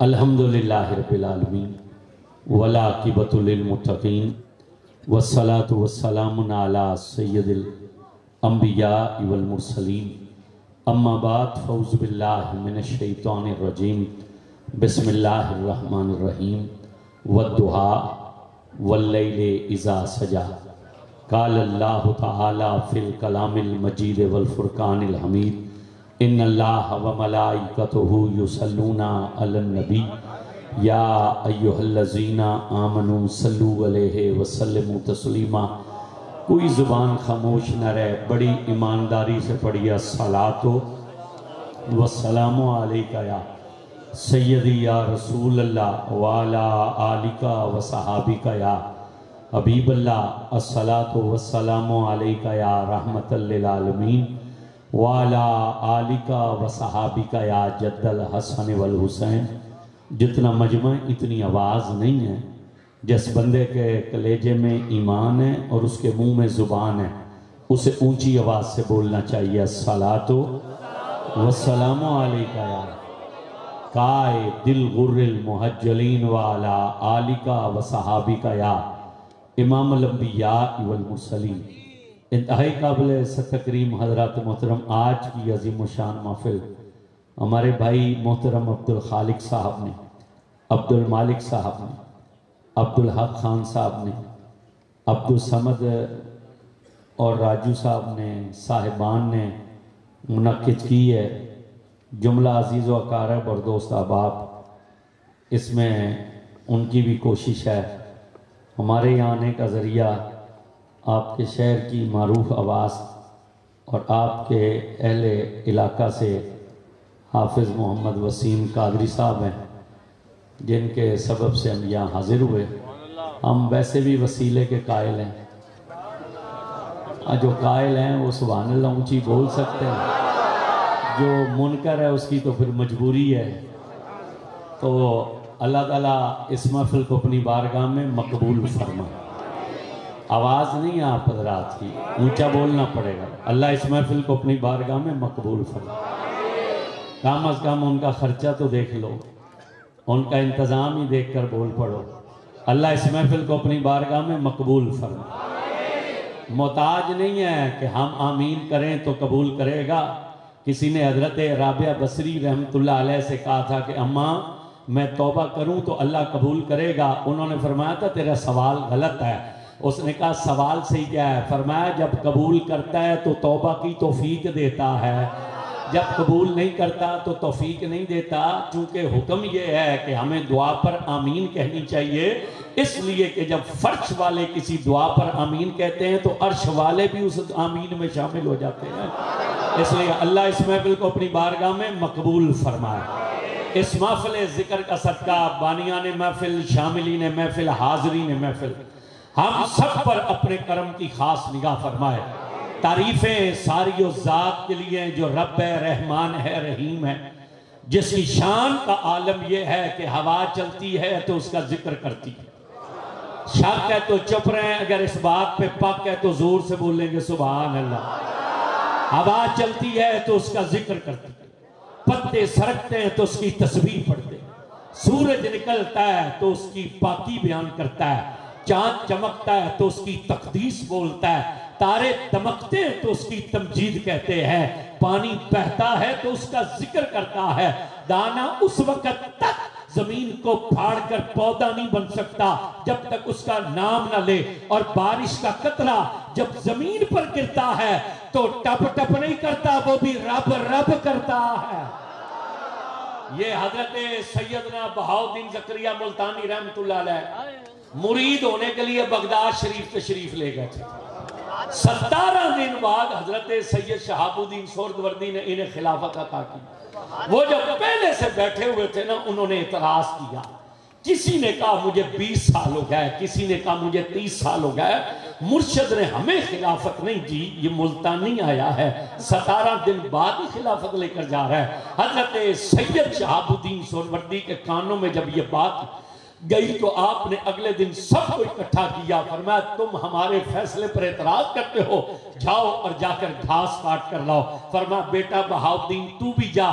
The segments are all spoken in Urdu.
الحمدللہ رب العالمین والعاقبۃ للمتقین والصلاة والسلام علی سید الانبیاء والمرسلین اما بعد فاعوذ باللہ من الشیطان الرجیم بسم اللہ الرحمن الرحیم والضحیٰ واللیل اذا سجی قال اللہ تعالی فی الکلام المجید والفرقان الحمید ان اللہ وملائکتہ یصلون علی النبی یا ایہا الذین آمنوا صلوا علیہ وسلموا تسلیما۔ کوئی زبان خاموش نہ رہے، بڑی ایمانداری سے پڑھیے الصلاۃ والسلام علیکہ یا سیدی یا رسول اللہ وعلی آلک وصحابک یا حبیب اللہ، الصلاۃ والسلام علیکہ یا رحمت للعالمین وعلی آلک وصحابک یا جد الحسن والحسین۔ جتنا مجمع اتنی آواز نہیں ہے، جس بندے کے کلیجے میں ایمان ہے اور اس کے منہ میں زبان ہے اسے اونچی آواز سے بولنا چاہیے الصلاۃ والسلام علیکہ یا قائد الغر المحجلین وعلی آلک وصحابک یا امام الانبیاء والمرسلین۔ انتہائی قابل تکریم حضرات محترم، آج کی عظیم و شان محفل ہمارے بھائی محترم عبدالخالق صاحب نے، عبدالمالک صاحب نے، عبدالحق خان صاحب نے، عبدالصمد اور راجو صاحب نے، صاحبان نے منعقد کی ہے۔ جملہ عزیز و اقارب اور دوست احباب، اس میں ان کی بھی کوشش ہے۔ ہمارے یہاں آنے کا ذریعہ آپ کے شہر کی معروف آواز اور آپ کے اہل علاقہ سے حافظ محمد وسیم قادری صاحب ہیں، جن کے سبب سے ہم یہاں حاضر ہوئے۔ ہم ویسے بھی وسیلے کے قائل ہیں، جو قائل ہیں وہ سبحان اللہ اونچی بول سکتے ہیں، جو منکر ہے اس کی تو پھر مجبوری ہے۔ تو اللہ تعالیٰ اس محفل کو اپنی بارگاہ میں مقبول فرمائے۔ آواز نہیں ہے آپ حضرات کی، اونچا بولنا پڑے گا۔ اللہ اس محفل کو اپنی بارگاہ میں مقبول فرمائے۔ کم از کم ان کا خرچہ تو دیکھ لو، ان کا انتظام ہی دیکھ کر بول پڑو۔ اللہ اس محفل کو اپنی بارگاہ میں مقبول فرمائے۔ محتاج نہیں ہے کہ ہم آمین کریں تو قبول کرے گا۔ کسی نے حضرت رابعہ بصری رحمۃ اللہ علیہ سے کہا تھا کہ اماں میں توبہ کروں تو اللہ قبول کرے گا۔ انہوں نے فرمایا تھا تیرا سوال غلط ہے۔ اس نے کہا سوال صحیح کیا ہے؟ فرمایا جب قبول کرتا ہے تو توبہ کی توفیق دیتا ہے، جب قبول نہیں کرتا تو توفیق نہیں دیتا۔ چونکہ حکم یہ ہے کہ ہمیں دعا پر آمین کہنی چاہیے، اس لیے کہ جب فرش والے کسی دعا پر آمین کہتے ہیں تو عرش والے بھی اس آمین میں شامل ہو جاتے ہیں۔ اس لیے اللہ اس محفل کو اپنی بارگاہ میں مقبول فرمائے۔ اس محفل ذکر کا صدقہ بانیان محفل، شاملین محفل، حاضرین محفل، ہم سب پر اپنے کرم کی خاص نگاہ فرمائے۔ تعریفیں ساری اس ذات کے لیے جو رب ہے، رحمان ہے، رحیم ہے، جس کی شان کا عالم یہ ہے کہ ہوا چلتی ہے تو اس کا ذکر کرتی ہے، شک ہے تو چپ رہیں، اگر اس بات پہ پک ہے تو زور سے بولیں گے سبحان اللہ۔ ہوا چلتی ہے تو اس کا ذکر کرتی ہے، پتے سرکتے ہیں تو اس کی تسبیح پڑھتے ہیں، سورج نکلتا ہے تو اس کی پاکی بیان کرتا ہے، چاند چمکتا ہے تو اس کی تقدیس بولتا ہے، تارے دمکتے ہیں تو اس کی تمجید کہتے ہیں، پانی بہتا ہے تو اس کا ذکر کرتا ہے۔ دانا اس وقت تک زمین کو پھاڑ کر پودا نہیں بن سکتا جب تک اس کا نام نہ لے، اور بارش کا قطرہ جب زمین پر گرتا ہے تو ٹپ ٹپ نہیں کرتا، وہ بھی رب رب کرتا ہے۔ یہ حضرت سیدنا بہاؤالدین زکریا ملتانی رحمۃ اللہ علیہ مرید ہونے کے لیے بغداد شریف تشریف لے گئے تھے۔ 17 دن بعد حضرت سید شہاب الدین سہروردی نے انہیں خلافت عطا کی۔ وہ جو پہلے سے بیٹھے ہوئے تھے نا، انہوں نے اعتراض کیا۔ کسی نے کہا مجھے 20 سال ہو گئے، کسی نے کہا مجھے 30 سال ہو گئے، مرشد نے ہمیں خلافت نہیں دی، یہ ملتانی آیا ہے 17 دن بعد ہی خلافت لے کر جا رہا ہے۔ حضرت سید شہاب الدین سہروردی کے کانوں میں جب یہ بات گئی تو آپ نے اگلے دن سب کو اکٹھا کیا، فرمایا تم ہمارے فیصلے پر اعتراض کرتے ہو، جاؤ اور جا کر گھاس کاٹ کر لاؤ۔ فرمایا بیٹا بہاؤالدین تو بھی جا،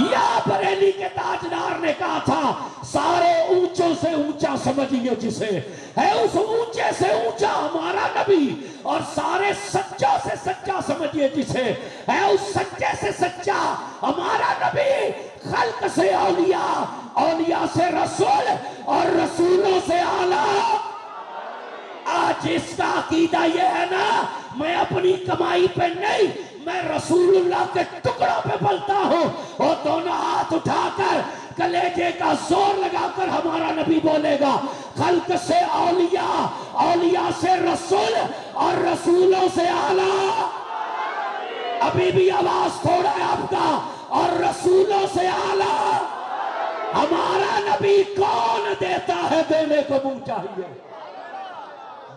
یا بریلی کے تاجدار نے کہا تھا سارے اونچوں سے اونچا سمجھیے جسے، ہے اس اونچے سے اونچا ہمارا نبی، اور سارے سچا سے سچا سمجھیے جسے، ہے اس سچے سے سچا ہمارا نبی، خلق سے اولیاء، اولیاء سے رسول، اور رسولوں سے اعلیٰ۔ آج اس کا عقیدہ یہ ہے نا، میں اپنی کمائی پہ نہیں، میں رسول اللہ کے ٹکڑوں پہ پلتا ہوں، اور دونوں ہاتھ اٹھا کر کلیجے کا زور لگا کر ہمارا نبی بولے گا خلق سے اولیاء، اولیاء سے رسول، اور رسولوں سے اعلیٰ۔ ابھی بھی آواز تھوڑا ہے آپ کا، اور رسولوں سے اعلیٰ۔ ہمارا نبی کون دیتا ہے؟ دینے کو منہ چاہیے،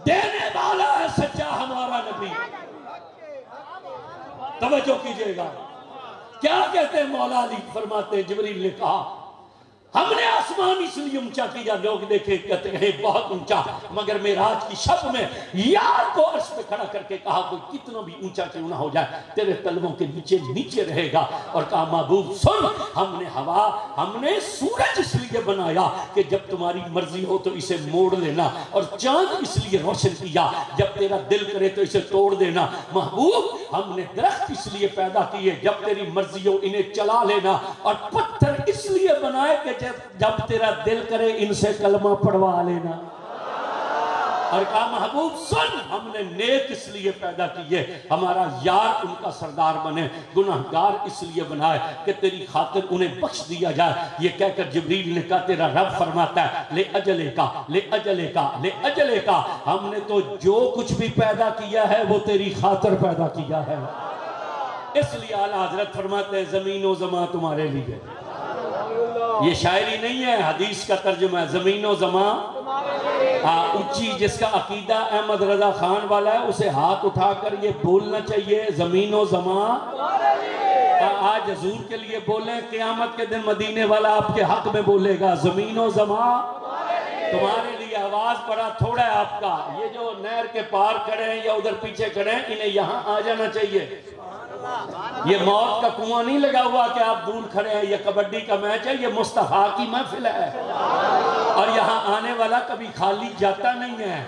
دینے والا ہے سچا ہمارا نبی۔ توجہ کیجئے گا، کیا کہتے ہیں مولا علی؟ فرماتے ہیں جبریل نے کہا ہم نے آسمان اس لیے اونچا کیا، لوگ دیکھے کہتے ہیں بہت اونچا، مگر معراج کی شب میں یار کو عرش پہ کھڑا کر کے کہا کوئی کتنا بھی اونچا کیوں نہ ہو جائے تیرے قدموں کے نیچے نیچے رہے گا، اور کہا محبوب سن، ہم نے ہوا، ہم نے سورج اس لیے بنایا کہ جب تمہاری مرضی ہو تو اسے موڑ لینا، اور چاند اس لیے روشن کیا جب تیرا دل کرے تو اسے توڑ دینا، محبوب ہم نے درخت اس لیے پیدا کیے جب تیری مرضی ہو انہیں چلا لینا، اور پتھر اس لیے بنائے کہ جب تیرا دل کرے ان سے کلمہ پڑھوا لینا۔ اور کہا محبوب سن، ہم نے نیک اس لیے پیدا کیے ہمارا یار ان کا سردار بنے، گناہگار اس لیے بنائے کہ تیری خاطر انہیں بخش دیا جائے۔ یہ کہہ کر جبریل نے کہا تیرا رب فرماتا ہے لے اجلے کا، لے اجلے کا، لے اجلے کا، ہم نے تو جو کچھ بھی پیدا کیا ہے وہ تیری خاطر پیدا کیا ہے۔ اس لیے اعلیٰ حضرت فرماتے ہیں زمین و زمان تمہارے لیے۔ یہ شاعری نہیں ہے، حدیث کا ترجمہ ہے، زمین و زمان اونچی، جس کا عقیدہ احمد رضا خان والا ہے اسے ہاتھ اٹھا کر یہ بولنا چاہیے زمین و زمان۔ آج حضور کے لیے بولیں، قیامت کے دن مدینے والا آپ کے حق میں بولے گا زمین و زمان تمہارے لیے۔ آواز بڑا تھوڑا ہے آپ کا، یہ جو نہر کے پار کھڑے ہیں یا ادھر پیچھے کھڑے ہیں انہیں یہاں آ جانا چاہیے۔ یہ موت کا کنواں نہیں لگا ہوا کہ آپ دور کھڑے ہیں، یہ کبڈی کا میچ ہے، یہ مصطفیٰ کی محفل ہے، اور یہاں آنے والا کبھی خالی جاتا نہیں ہے۔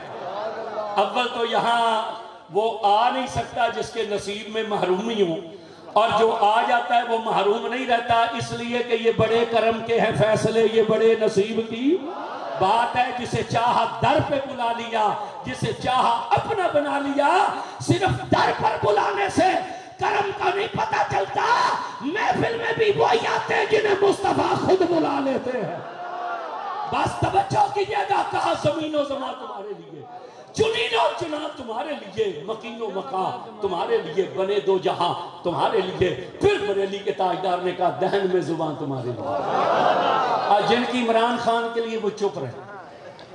اول تو یہاں وہ آ نہیں سکتا جس کے نصیب میں محرومی ہوں، اور جو آ جاتا ہے وہ محروم نہیں رہتا، اس لیے کہ یہ بڑے کرم کے ہیں فیصلے، یہ بڑے نصیب کی بات ہے۔ جسے چاہا در پہ بلا لیا، جسے چاہا اپنا بنا لیا، صرف در پر بلانے سے کرم کا نہیں پتہ چلتا، محفل میں بھی وہی آتے ہیں جنہیں مصطفیٰ خود بلا لیتے ہیں۔ بس توجہ کیجئے گا، کہا زمین و زمان تمہارے لیے، چنین و چنان تمہارے لیے، مکین و مکان تمہارے لیے، بنے دو جہاں تمہارے لیے۔ پھر بریلی کے تاجدار نے کہا دہن میں زبان تمہارے لیے۔ جن کی عمران خان کے لیے وہ چپ رہے،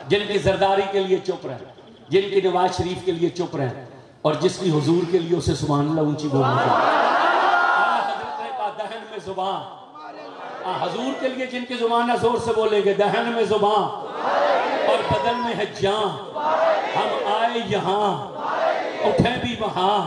جن کی زرداری کے لیے چپ رہے، جن کی نواز شریف کے لیے چپ رہے، اور جس کی حضور کے لیے اسے سبحان اللہ اونچی بولنا چاہیے۔ حضرت نے کہا دہن میں زبان، حضور کے لیے جن کی زبان ہے زور سے بولے گے دہن میں زبان اور بدن میں ہے جان، ہم آئے یہاں اٹھے بھی وہاں،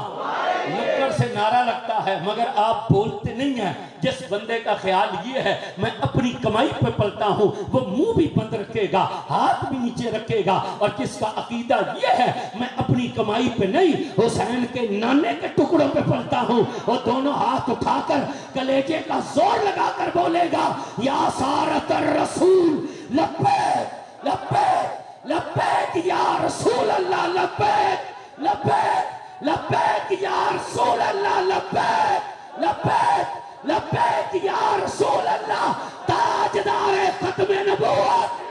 نکڑ سے نعرہ لگتا ہے مگر آپ بولتے نہیں ہیں۔ جس بندے کا خیال یہ ہے میں اپنی کمائی پہ پلتا ہوں وہ منہ بھی بند رکھے گا، ہاتھ بھی نیچے رکھے گا، اور جس کا عقیدہ یہ ہے میں اپنی کمائی پہ نہیں حسین کے نانے کے ٹکڑوں پہ پلتا ہوں، وہ دونوں ہاتھ اٹھا کر کلیجے کا زور لگا کر بولے گا یا سارت الرسول لبیک لبیک لبیک یا رسول اللہ، لبیک لبیک لبیک یا رسول اللہ، لبیک لبیک لبیک یا رسول اللہ، تاجدار ختم نبوت۔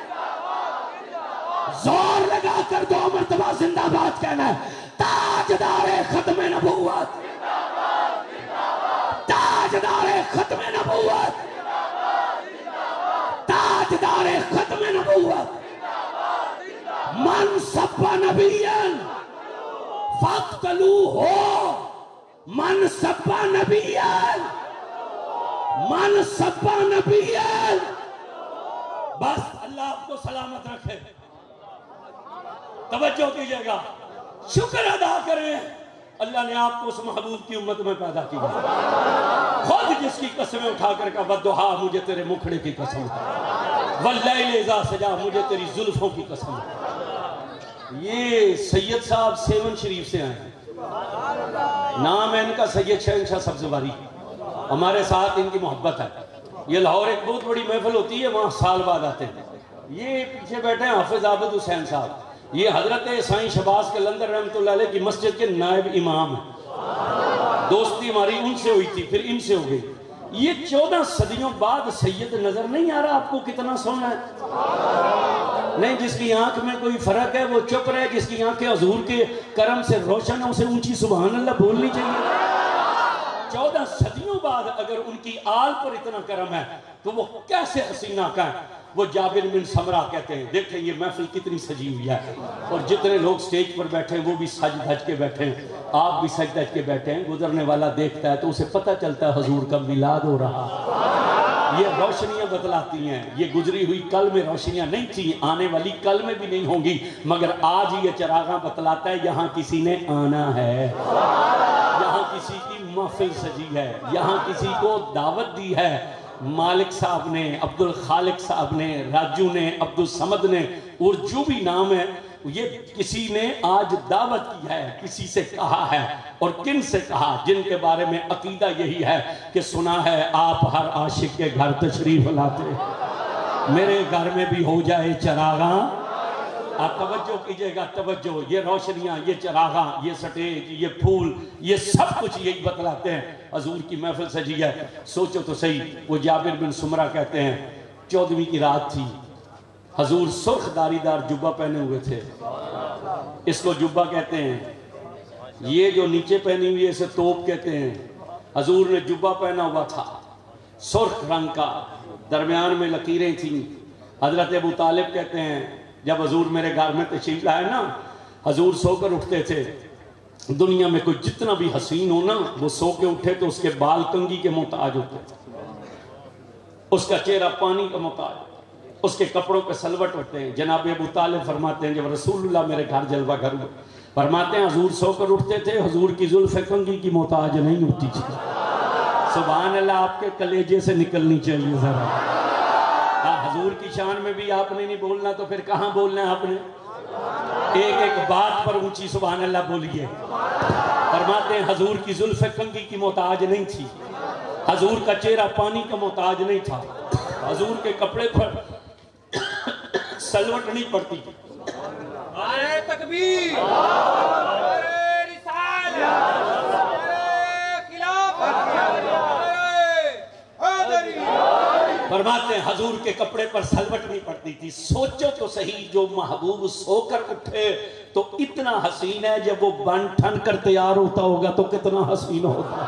زور لگا کر 2 مرتبہ زندہ باد کہنا ہے، تاجدار ختم نبوت، تاجدار ختم نبوت، تاجدار ختم نبوت۔ من سب نبیًا فاقتلوہ، من سب نبیًا، من سب نبیًا۔ بس اللہ آپ کو سلامت رکھے۔ توجہ کیجئے گا، شکر ادا کریں اللہ نے آپ کو اس محبوب کی امت میں پیدا کیا۔ خود جس کی قسمیں اٹھا کر کا والضحا مجھے تیرے مکھڑے کی قسم ہے، واللیل اذا سجا مجھے تیری زلفوں کی قسم ہے۔ یہ سید صاحب سیون شریف سے آئے ہیں، نام ہے ان کا سید شہنشاہ سبزواری، ہمارے ساتھ ان کی محبت ہے۔ یہ لاہور ایک بہت بڑی محفل ہوتی ہے، وہاں سال بعد آتے ہیں۔ یہ پیچھے بیٹھے ہیں حافظ عابد حسین صاحب، یہ حضرت سائیں شہباز قلندر رحمۃ اللہ علیہ کی مسجد کے نائب امام ہیں۔ دوستی ہماری ان سے ہوئی تھی، پھر ان سے ہو گئی۔ یہ 14 صدیوں بعد سید نظر نہیں آ رہا آپ کو کتنا سونا ہے؟ نہیں، جس کی آنکھ میں کوئی فرق ہے وہ چپ رہے، جس کی آنکھیں حضور کے کرم سے روشن ہے اسے اونچی سبحان اللہ بولنی چاہیے۔ 14 صدیوں بعد اگر ان کی آل پر اتنا کرم ہے تو وہ کیسے حسینہ کا ہے؟ وہ جابر بن سمرہ کہتے ہیں، دیکھیں یہ محفل کتنی سجی ہوئی ہے، اور جتنے لوگ سٹیج پر بیٹھے ہیں وہ بھی سج دھج کے بیٹھے ہیں، آپ بھی سج دھج کے بیٹھے ہیں۔ گزرنے والا دیکھتا ہے تو اسے پتہ چلتا ہے حضور کا میلاد ہو رہا۔ یہ روشنیاں بتلاتی ہیں، یہ گزری ہوئی کل میں روشنیاں نہیں تھیں، آنے والی کل میں بھی نہیں ہوں گی، مگر آج یہ چراغاں بتلاتا ہے یہاں کسی نے آنا ہے، یہاں کسی کی محفل سجی ہے، یہاں کسی کو دعوت دی ہے۔ مالک صاحب نے، عبد الخالق صاحب نے، راجو نے، عبد الصمد نے، اور جو بھی نام ہے، یہ کسی نے آج دعوت کی ہے، کسی سے کہا ہے، اور کن سے کہا؟ جن کے بارے میں عقیدہ یہی ہے کہ سنا ہے آپ ہر عاشق کے گھر تشریف لاتے، میرے گھر میں بھی ہو جائے چراغاں۔ آپ توجہ کیجئے گا، توجہ، یہ روشنیاں، یہ چراغاں، یہ سٹیج، یہ پھول، یہ سب کچھ یہی بتلاتے ہیں حضور کی محفل سجی ہے۔ سوچو تو صحیح، وہ جابر بن سمرہ کہتے ہیں 14ویں کی رات تھی، حضور سرخ داری دار جبہ پہنے ہوئے تھے، اس کو جبہ کہتے ہیں، یہ جو نیچے پہنی ہوئی ہے اسے توپ کہتے ہیں۔ حضور نے جبہ پہنا ہوا تھا سرخ رنگ کا، درمیان میں لکیریں تھیں۔ حضرت ابو طالب کہتے ہیں جب حضور میرے گھر میں تشریف لائے نا، حضور سو کر اٹھتے تھے، دنیا میں کوئی جتنا بھی حسین ہو نا، وہ سو کے اٹھے تو اس کے بال کنگھی کے محتاج ہوتے تھے، اس کا چہرہ پانی کا محتاج، اس کے کپڑوں پہ سلوٹ ہوتے ہیں۔ جناب ابو طالب فرماتے ہیں جب رسول اللہ میرے گھر جلوہ گھر ہوئے، فرماتے ہیں حضور سو کر اٹھتے تھے، حضور کی زلف کنگھی کی محتاج نہیں ہوتی تھی۔ سبحان اللہ، آپ کے کلیجے سے نکلنی چاہیے ذرا۔ حضور کی شان میں بھی آپ نے نہیں بولنا تو پھر کہاں بولنا ہے آپ نے؟ ایک ایک بات پر اونچی سبحان اللہ بولیے۔ فرماتے ہیں حضور کی زلف کنگھی کی محتاج نہیں تھی، حضور کا چہرہ پانی کا محتاج نہیں تھا، حضور کے کپڑے پر سلوٹ نہیں پڑتی۔ نعرہ تکبیر، نعرہ رسالت، نعرہ خلافت، نعرہ حیدری۔ فرماتے ہیں حضور کے کپڑے پر سلوٹ نہیں پڑتی تھی۔ سوچو تو صحیح، جو محبوب سو کر اٹھے تو اتنا حسین ہے، جب وہ بن ٹھن کر تیار ہوتا ہوگا تو کتنا حسین ہوتا۔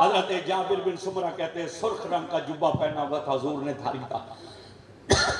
حضرت جابر بن سمرہ کہتے ہیں سرخ رنگ کا جبہ پہنا ہوا تھا حضور نے دھاری تھا،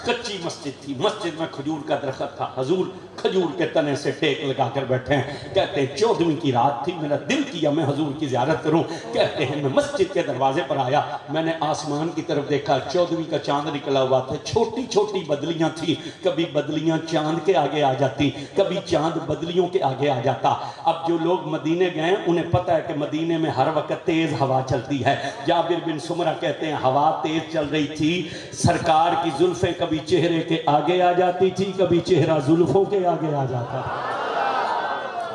کچی مسجد تھی، مسجد میں کھجور کا درخت تھا، حضور کھجور کے تنے سے ٹیک لگا کر بیٹھے ہیں۔ کہتے ہیں 14ویں کی رات تھی، میرا دل کیا میں حضور کی زیارت کروں۔ کہتے ہیں میں مسجد کے دروازے پر آیا، میں نے آسمان کی طرف دیکھا، 14ویں کا چاند نکلا ہوا تھا، چھوٹی چھوٹی بدلیاں تھیں، کبھی بدلیاں چاند کے آگے آ جاتی، کبھی چاند بدلیوں کے آگے آ جاتا۔ اب جو لوگ مدینے گئے انہیں پتہ ہے کہ مدینے میں ہر وقت تیز ہوا چلتی ہے۔ جابر بن سمرہ کہتے ہیں ہوا تیز چل رہی تھی، سرکار کی زلفیں کبھی چہرے کے آگے آ جاتی تھی، کبھی چہرہ زلفوں کے آگے آ جاتا تھا۔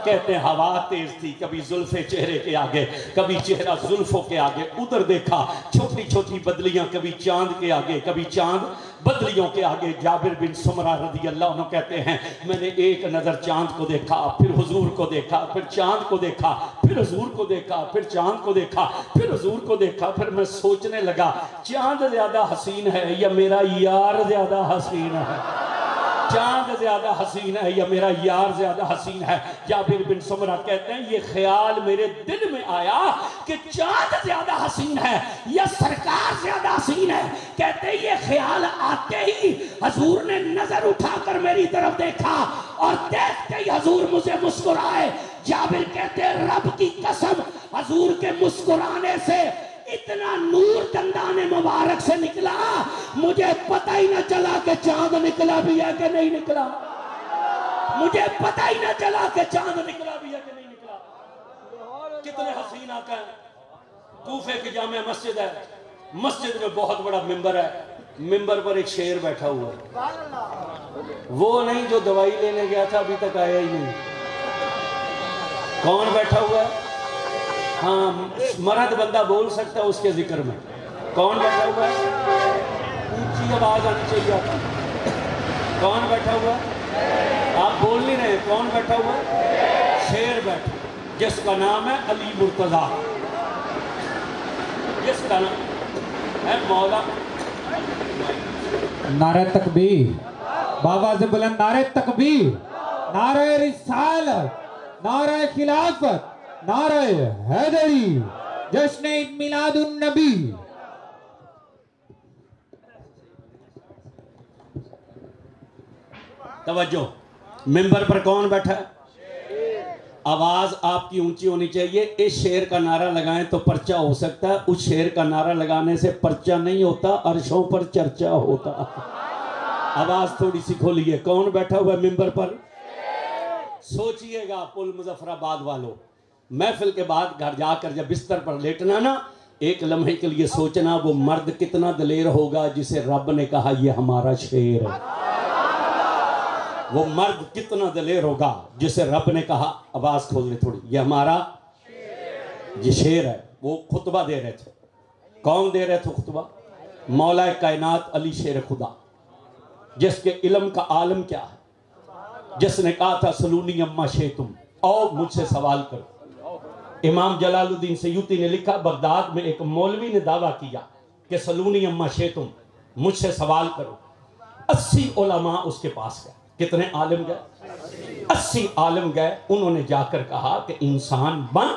کہتے ہیں ہوا تیز تھی، کبھی زلفیں چہرے کے آگے، کبھی چہرہ زلفوں کے آگے۔ ادھر دیکھا چھوٹی چھوٹی بدلیاں، کبھی چاند کے آگے، کبھی چاند بدلیوں کے آگے۔ جابر بن سمرہ رضی اللہ عنہ کہتے ہیں میں نے ایک نظر چاند کو دیکھا، پھر حضور کو دیکھا، پھر چاند کو دیکھا، پھر حضور کو دیکھا، پھر چاند کو دیکھا، پھر حضور کو دیکھا۔ پھر میں سوچنے لگا چاند زیادہ حسین ہے یا میرا یار زیادہ حسین ہے؟ چاند زیادہ حسین ہے یا میرا یار زیادہ حسین ہے؟ جابر بن سمرہ کہتے ہیں یہ خیال میرے دل میں آیا کہ چاند زیادہ حسین ہے یا سرکار زیادہ حسین ہے۔ کہتے ہیں یہ خیال آتے ہی حضور نے نظر اٹھا کر میری طرف دیکھا اور دیکھتے ہی حضور مجھے مسکرائے۔ جابر کہتے ہیں رب کی قسم حضور کے مسکرانے سے اتنا نور دندان مبارک سے نکلا مجھے پتہ ہی نہ چلا کہ چاند نکلا بھی ہے کہ نہیں نکلا، مجھے پتہ ہی نہ چلا کہ چاند نکلا بھی ہے کہ نہیں نکلا۔ کتنے حسین آقا ہیں، کوفے کی جامع مسجد ہے، مسجد میں بہت بڑا ممبر ہے، ممبر پر ایک شیر بیٹھا ہوا ہے، وہ نہیں جو دوائی لینے گیا تھا ابھی تک آیا ہی نہیں۔ کون بیٹھا ہوا ہے؟ ہاں مرد بندہ بول سکتا ہے اس کے ذکر میں۔ کون بیٹھا ہوا ہے؟ اونچی آواز آنی چاہیے آپ کو۔ کون بیٹھا ہوا ہے؟ آپ بول نہیں رہے، کون بیٹھا ہوا ہے؟ شیر بیٹھا، جس کا نام ہے علی مرتضیٰ، جس کا نام ہے مولا۔ نعرہ تکبیر، بابا سے بلند نعرہ تکبیر، نعرہ رسالت، نعرہ خلافت، نعرہ حیدری، جشن عید میلاد النبی۔ توجہ، ممبر پر کون بیٹھا ہے؟ آواز آپ کی اونچی ہونی چاہیے۔ اس شیر کا نعرہ لگائیں تو پرچہ ہو سکتا ہے، اس شیر کا نعرہ لگانے سے پرچہ نہیں ہوتا، عرشوں پر چرچا ہوتا۔ آواز تھوڑی سی کھولیے، کون بیٹھا ہوا ہے ممبر پر؟ سوچئے گا پل مظفر آباد والوں، محفل کے بعد گھر جا کر جب بستر پر لیٹنا نا، ایک لمحے کے لیے سوچنا وہ مرد کتنا دلیر ہوگا جسے رب نے کہا یہ ہمارا شیر ہے۔ وہ مرد کتنا دلیر ہوگا جسے رب نے کہا، آواز کھول لے تھوڑی، یہ ہمارا یہ شیر ہے۔ وہ خطبہ دے رہے تھے، کون دے رہے تھے خطبہ؟ مولا کائنات علی شیر خدا، جس کے علم کا عالم کیا ہے، جس نے کہا تھا سلونی اما شیتم، او مجھ سے سوال کرو۔ امام جلال الدین سیوطی نے لکھا بغداد میں ایک مولوی نے دعویٰ کیا کہ سلونی اما شیتم، مجھ سے سوال کرو۔ 80 علماء اس کے پاس گئے۔ کتنے عالم گئے؟ 80 عالم گئے۔ انہوں نے جا کر کہا کہ انسان بن،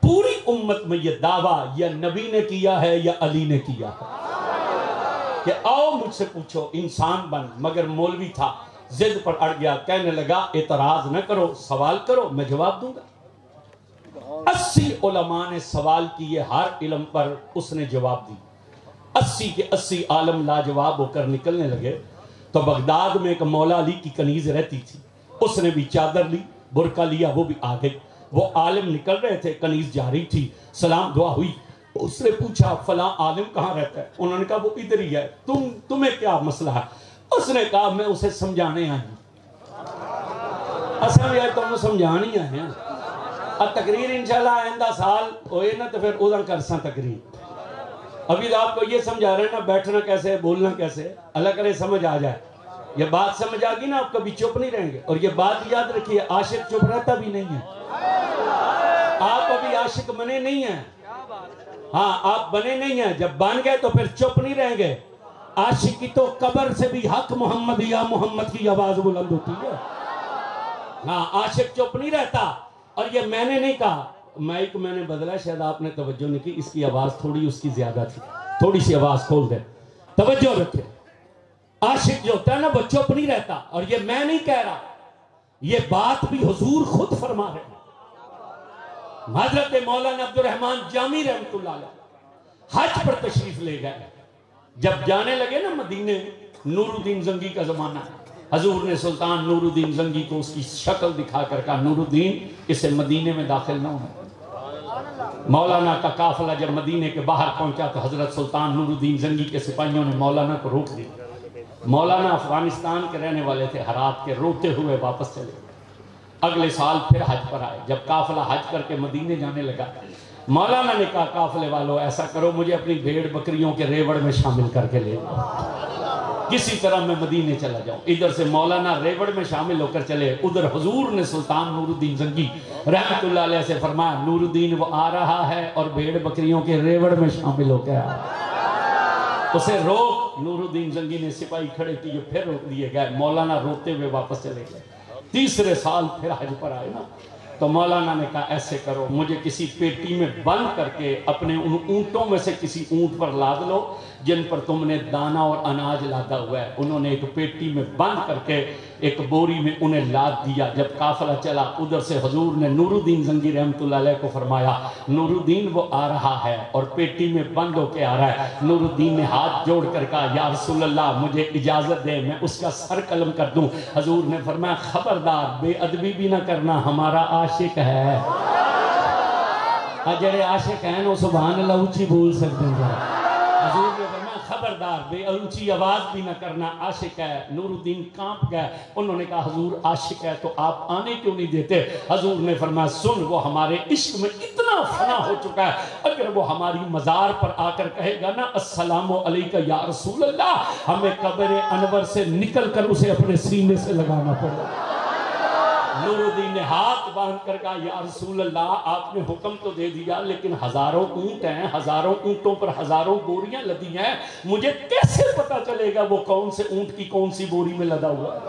پوری امت میں یہ دعویٰ یا نبی نے کیا ہے یا علی نے کیا ہے کہ آؤ مجھ سے پوچھو انسان بن، مگر مولوی تھا، ضد پر اڑ گیا، کہنے لگا اعتراض نہ کرو، سوال کرو، میں جواب دوں گا۔ 80 علماء نے سوال کیے، ہر علم پر اس نے جواب دی۔ 80 کے 80 عالم لاجواب ہو کر نکلنے لگے تو بغداد میں ایک مولا علی کی کنیز رہتی تھی، اس نے بھی چادر لی، برقع لیا، وہ بھی آ گئی۔ وہ عالم نکل رہے تھے، کنیز جاری تھی، سلام دعا ہوئی۔ اس نے پوچھا فلاں عالم کہاں رہتا ہے؟ انہوں نے کہا وہ ادھر ہی ہے، تمہیں کیا مسئلہ ہے؟ اس نے کہا میں اسے سمجھانے آئی ہوں۔ اصل یہ تمہیں سمجھانی آئے ہیں۔ اب تقریر انشاءاللہ آئندہ سال ہوئے نا تو پھر ادھر کرساں تقریر۔ ابھی آپ کو یہ سمجھا رہے ہیں نا بیٹھنا کیسے ہے، بولنا کیسے ہے، اللہ کرے سمجھ آ جائے۔ یہ بات سمجھ آ گئی نا، آپ کبھی چپ نہیں رہیں گے۔ اور یہ بات یاد رکھیے، عاشق چپ رہتا بھی نہیں ہے۔ آپ ابھی عاشق بنے نہیں ہیں، ہاں آپ بنے نہیں ہیں، جب بن گئے تو پھر چپ نہیں رہیں گے۔ عاشق کی تو قبر سے بھی حق محمد یا محمد کی آواز بلند ہوتی ہے۔ ہاں عاشق چپ نہیں رہتا۔ اور یہ میں نے نہیں کہا، مائک میں نے بدلا، شاید آپ نے توجہ نہیں کی، اس کی آواز تھوڑی اس کی زیادہ تھی، تھوڑی سی آواز کھول دے، توجہ رکھے۔ عاشق جو ہوتا ہے نا وہ چپ نہیں رہتا، اور یہ میں نہیں کہہ رہا، یہ بات بھی حضور خود فرما رہے ہیں۔ حضرت مولانا عبدالرحمن جامی رحمت اللہ علیہ حج پر تشریف لے گئے، جب جانے لگے نا مدینے، نور الدین زنگی کا زمانہ، حضور نے سلطان نور الدین زنگی کو اس کی شکل دکھا کر کہا نور الدین اسے مدینے میں داخل نہ ہونا۔ مولانا کا قافلہ جب مدینے کے باہر پہنچا تو حضرت سلطان نور الدین زنگی کے سپاہیوں نے مولانا کو روک دیا۔ مولانا افغانستان کے رہنے والے تھے، ہرات کے، روتے ہوئے واپس چلے گئے۔ اگلے سال پھر حج پر آئے، جب قافلہ حج کر کے مدینے جانے لگا، مولانا نے کہا قافلے والوں ایسا کرو مجھے اپنی بھیڑ بکریوں کے ریوڑ میں شامل کر کے لے جاؤ، کسی طرح میں مدینے چلا جاؤں۔ ادھر سے مولانا ریوڑ میں شامل ہو کر چلے، ادھر حضور نے سلطان نور الدین زنگی رحمت اللہ علیہ سے فرمایا نور الدین وہ آ رہا ہے اور بھیڑ بکریوں کے ریوڑ میں شامل ہو کے آ رہا ہے، اسے روک۔ نور الدین زنگی نے سپاہی کھڑے کیے، پھر روک دیے گئے، مولانا روتے ہوئے واپس چلے گئے۔ تیسرے سال پھر حج پر آئے نا تو مولانا نے کہا ایسے کرو مجھے کسی پیٹی میں بند کر کے اپنے ان اونٹوں میں سے کسی اونٹ پر لاد لو جن پر تم نے دانا اور اناج لادا ہوا ہے۔ انہوں نے ایک پیٹی میں بند کر کے ایک بوری میں انہیں لاد دیا۔ جب قافلہ چلا ادھر سے حضور نے نور الدین زنگی رحمت اللہ علیہ کو فرمایا نور الدین وہ آ رہا ہے اور پیٹی میں بند ہو کے آ رہا ہے۔ نور الدین نے ہاتھ جوڑ کر کہا یا رسول اللہ مجھے اجازت دے میں اس کا سر قلم کر دوں۔ حضور نے فرمایا خبردار بے ادبی بھی نہ کرنا، ہمارا عاشق ہے۔ جڑے عاشق ہیں وہ سبحان اللہ اونچی بول سکتے ہیں. حضور نے فرمایا خبردار بے اونچی آواز بھی نہ کرنا، عاشق ہے. نور الدین کانپ گئے. انہوں نے کہا حضور عاشق ہے تو آپ آنے کیوں نہیں دیتے؟ حضور نے فرمایا سن، وہ ہمارے عشق میں اتنا فنا ہو چکا ہے، اگر وہ ہماری مزار پر آ کر کہے گا نا السلام علیکہ یا رسول اللہ، ہمیں قبر انور سے نکل کر اسے اپنے سینے سے لگانا پڑے گا. نور الدین نے ہاتھ باندھ کر کہا یا رسول اللہ آپ نے حکم تو دے دیا، لیکن ہزاروں اونٹ ہیں، ہزاروں اونٹوں پر ہزاروں بوریاں لدی ہیں، مجھے کیسے پتا چلے گا وہ کون سے اونٹ کی کون سی بوری میں لدا ہوا ہے؟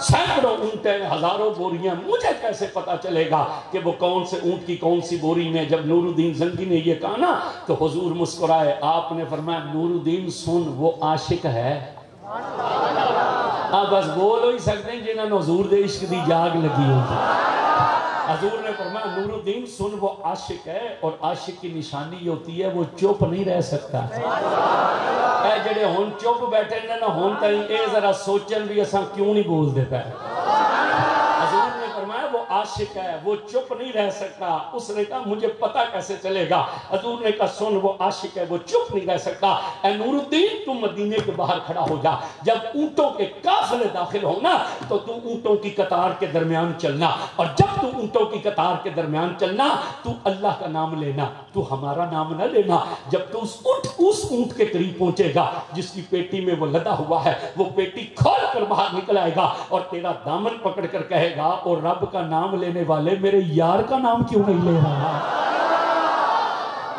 سینکڑوں اونٹ ہیں، ہزاروں بوریاں، مجھے کیسے پتا چلے گا کہ وہ کون سے اونٹ کی کون سی بوری میں؟ جب نور الدین زنگی نے یہ کہا نا تو حضور مسکرائے. آپ نے فرمایا نور الدین سن، وہ عاشق ہے. آپ بس بول ہی سکتے ہیں جنہوں نے حضور دے عشق دی جاگ لگی ہوتی. حضور نے فرمایا نور الدین سن، وہ عاشق ہے، اور عاشق کی نشانی یہ ہوتی ہے وہ چپ نہیں رہ سکتا. اے جڑے ہون چپ بیٹھے نا ہون تائیں اے ذرا سوچن بھی اساں کیوں نہیں بول دیتا ہے. حضور نے فرمایا وہ عاشق ہے، وہ چپ نہیں رہ سکتا. اس نے کہا مجھے پتا کیسے چلے گا؟ حضور نے کہا سن، وہ عاشق ہے، وہ چپ نہیں رہ سکتا. اے نور الدین تم مدینے کے باہر کھڑا ہو جا، جب اونٹوں کے قافلے داخل ہونا تو تو اونٹوں کی قطار کے درمیان چلنا، اور جب تو اونٹوں کی قطار کے درمیان چلنا تو اللہ کا نام لینا، تو ہمارا نام نہ لینا. جب تو اس اونٹ کے قریب پہنچے گا جس کی پیٹی میں وہ لدا ہوا ہے، وہ پیٹی کھول کر باہر نکل آئے گا اور تیرا دامن پکڑ کر کہے گا اور رب کا نام لینے والے میرے یار کا نام کیوں نہیں لے رہا؟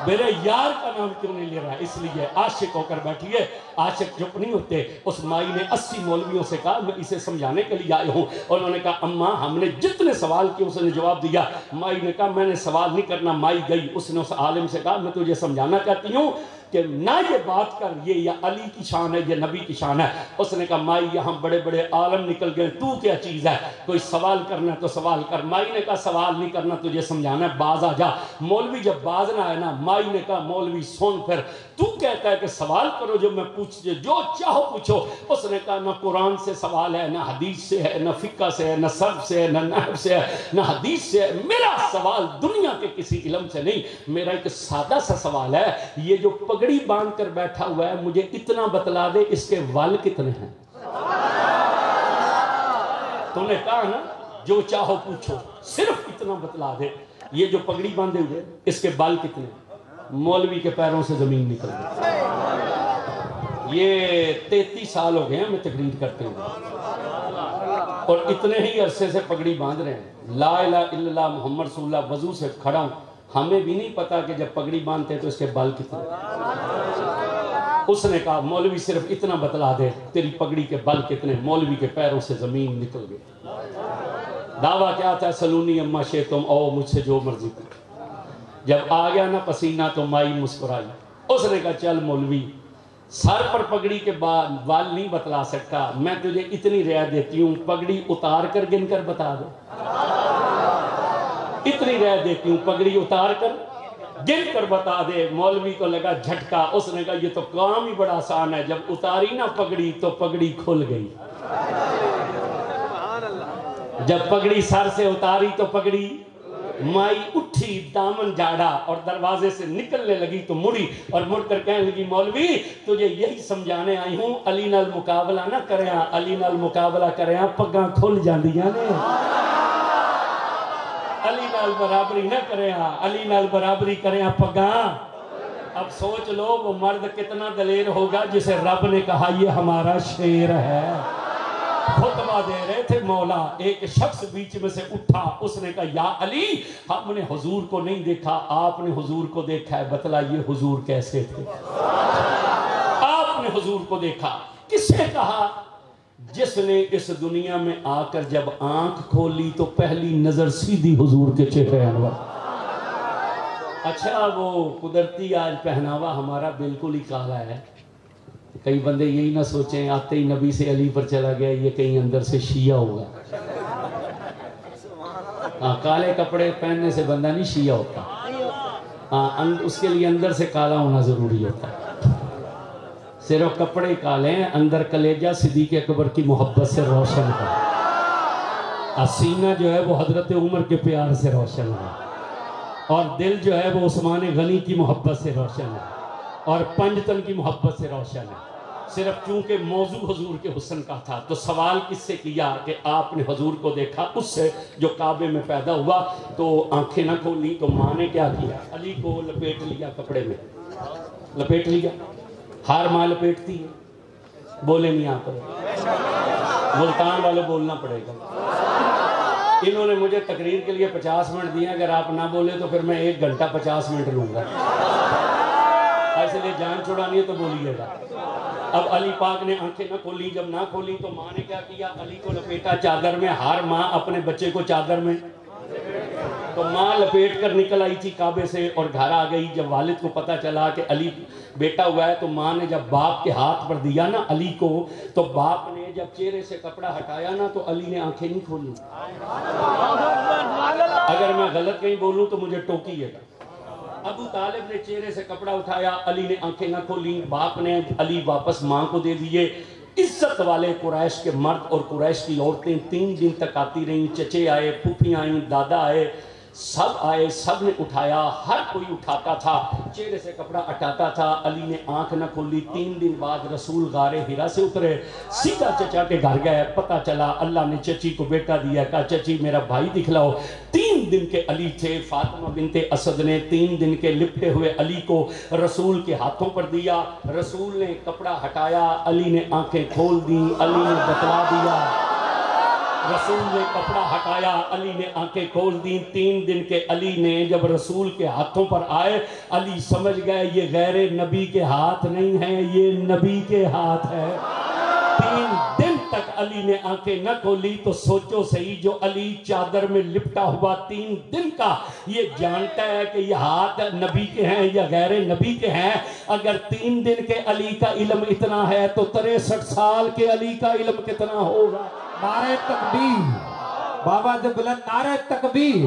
میرے یار کا نام کیوں نہیں لے رہا؟ اس لیے عاشق ہو کر بیٹھیے. عاشق چپ نہیں ہوتے. اس مائی نے 80 مولویوں سے کہا میں اسے سمجھانے کے لیے آئے ہوں. انہوں نے کہا اماں ہم نے جتنے سوال کیے اس نے جواب دیا. مائی نے کہا میں نے سوال نہیں کرنا. مائی گئی، اس نے اس عالم سے کہا میں تجھے سمجھانا چاہتی ہوں کہ نہ یہ بات کر یہ یا علی کی شان ہے یا نبی کی شان ہے. اس نے کہا مائی یہاں بڑے بڑے عالم نکل گئے، تو کیا چیز ہے؟ کوئی سوال کرنا تو سوال کر. مائی نے کہا سوال نہیں کرنا، تجھے سمجھانا ہے، باز آ جا. مولوی جب باز نہ آئے نا، مائی نے کہا مولوی سن پھر تو کہتا ہے کہ سوال کرو جو میں پوچھ جو چاہو پوچھو. اس نے کہا نہ قرآن سے سوال ہے، نہ حدیث سے ہے، نہ فقہ سے ہے، نہ صرف سے ہے، نہ نحو سے ہے، نہ حدیث سے ہے. میرا سوال دنیا کے کسی علم سے نہیں، میرا ایک سادہ سا سوال ہے. یہ جو پگڑی باندھ کر بیٹھا ہوا ہے مجھے اتنا بتلا دے اس کے وال کتنے ہیں؟ تو نے کہا نا جو چاہو پوچھو، صرف اتنا بتلا دے. یہ جو پگڑی باندھے ہوئے اس کے بال کتنے ہیں؟ مولوی کے پیروں سے زمین نکل گئی. یہ 33 سال ہو گئے ہیں میں تقریر کرتے ہوں اور اتنے ہی عرصے سے پگڑی باندھ رہے ہیں. لا الہ الا اللہ محمد رسول اللہ وضو سے کھڑا ہوں، ہمیں بھی نہیں پتا کہ جب پگڑی باندھتے تو اس کے بال کتنے. اس نے کہا مولوی صرف اتنا بتلا دے تیری پگڑی کے بال کتنے. مولوی کے پیروں سے زمین نکل گئی. دعویٰ کیا تھا سلونی اما شے تم او مجھ سے جو مرضی کرو. جب آ گیا نا پسینہ تو مائی مسکرائی. اس نے کہا چل مولوی سر پر پگڑی کے بال نہیں بتلا سکتا، میں تجھے اتنی رعایت دیتی ہوں پگڑی اتار کر گن کر بتا دو. اتنی رعایت دیتی ہوں پگڑی اتار کر گن کر بتا دے. مولوی کو لگا جھٹکا. اس نے کہا یہ تو کام ہی بڑا آسان ہے. جب اتاری نا پگڑی تو پگڑی کھل گئی. جب پگڑی سر سے اتاری تو پگڑی مائی اٹھی، دامن جاڑا اور دروازے سے نکلنے لگی تو مڑی اور مڑ کر کہنے لگی مولوی تجھے یہی سمجھانے آئی ہوں علی نال مقابلہ نہ کریں، علی نال مقابلہ کریں پگاں کھل جاندیاں نے. علی نال برابری نہ کریں، علی نال برابری کریں پگاں. اب سوچ لو وہ مرد کتنا دلیر ہوگا جسے رب نے کہا یہ ہمارا شیر ہے. خطبہ دے رہے تھے مولا، ایک شخص بیچ میں سے اٹھا. اس نے کہا یا علی ہم نے حضور کو نہیں دیکھا، آپ نے حضور کو دیکھا ہے، بتلائیے حضور کیسے تھے؟ آپ نے حضور کو دیکھا. کس نے کہا؟ جس نے اس دنیا میں آ کر جب آنکھ کھولی تو پہلی نظر سیدھی حضور کے چہرے انور. اچھا وہ قدرتی آج پہناوا ہمارا بالکل ہی کالا ہے. کئی بندے یہی نہ سوچیں آتے ہی نبی سے علی پر چلا گیا یہ کہیں اندر سے شیعہ ہوگا. کالے کپڑے پہننے سے بندہ نہیں شیعہ ہوتا، اس کے لیے اندر سے کالا ہونا ضروری ہوتا ہے. صرف کپڑے کالے ہیں، اندر کلیجہ صدیق اکبر کی محبت سے روشن ہے. سینہ جو ہے وہ حضرت عمر کے پیار سے روشن ہے. اور دل جو ہے وہ عثمان غنی کی محبت سے روشن ہے اور پنجتن کی محبت سے روشن ہے. صرف چونکہ موضوع حضور کے حسن کا تھا تو سوال کس سے کیا کہ آپ نے حضور کو دیکھا اس سے جو کعبے میں پیدا ہوا تو آنکھیں نہ کھولی تو ماں نے کیا کیا؟ علی کو لپیٹ لیا کپڑے میں، لپیٹ لیا. ہر ماں لپیٹتی ہے. بولے نہیں آپ ملتان والے بولنا پڑے گا. انہوں نے مجھے تقریر کے لیے 50 منٹ دیا، اگر آپ نہ بولے تو پھر میں 1 گھنٹہ 50 منٹ لوں گا. اس لیے جان چھڑانی ہے تو بولیے گا. اب علی پاک نے آنکھیں نہ کھولی، جب نہ کھولی تو ماں نے کیا کیا؟ علی کو لپیٹا چادر میں. ہر ماں اپنے بچے کو چادر میں، تو ماں لپیٹ کر نکل آئی تھی کعبے سے اور گھر آ گئی. جب والد کو پتا چلا کہ علی بیٹا ہوا ہے تو ماں نے جب باپ کے ہاتھ پر دیا نا علی کو، تو باپ نے جب چہرے سے کپڑا ہٹایا نا تو علی نے آنکھیں نہیں کھولی. اگر میں غلط کہیں بولوں تو مجھے ٹوکیے گا. ابو طالب نے چہرے سے کپڑا اٹھایا، علی نے آنکھیں نہ کھولی. باپ نے علی واپس ماں کو دے دیے. عزت والے قریش کے مرد اور قریش کی عورتیں 3 دن تک آتی رہیں. چچے آئے، پھوپھی آئیں، دادا آئے، سب آئے، سب نے اٹھایا. ہر کوئی اٹھاتا تھا، چہرے سے کپڑا ہٹاتا تھا. علی نے آنکھ نہ کھولی. 3 دن بعد رسول غار ہرا سے اترے، سیدھا چچا کے گھر گئے. پتہ چلا اللہ نے چچی کو بیٹا دیا. کہا چچی میرا بھائی دکھلاؤ. 3 دن کے علی تھے. فاطمہ بنت اسد نے 3 دن کے لپٹے ہوئے علی کو رسول کے ہاتھوں پر دیا. رسول نے کپڑا ہٹایا، علی نے آنکھیں کھول دی. علی نے بتلا دیا. رسول نے کپڑا ہٹایا، علی نے آنکھیں کھول دی. 3 دن کے علی نے جب رسول کے ہاتھوں پر آئے، علی سمجھ گئے یہ غیر نبی کے ہاتھ نہیں ہیں، یہ نبی کے ہاتھ ہے. 3 دن تک علی نے آنکھیں نہ کھولی. تو سوچو صحیح، جو علی چادر میں لپٹا ہوا 3 دن کا یہ جانتا ہے کہ یہ ہاتھ نبی کے ہیں یا غیر نبی کے ہیں. اگر 3 دن کے علی کا علم اتنا ہے تو 63 سال کے علی کا علم کتنا ہوگا؟ نعرہ تکبیر، بابا سے بلند نعرہ تکبیر،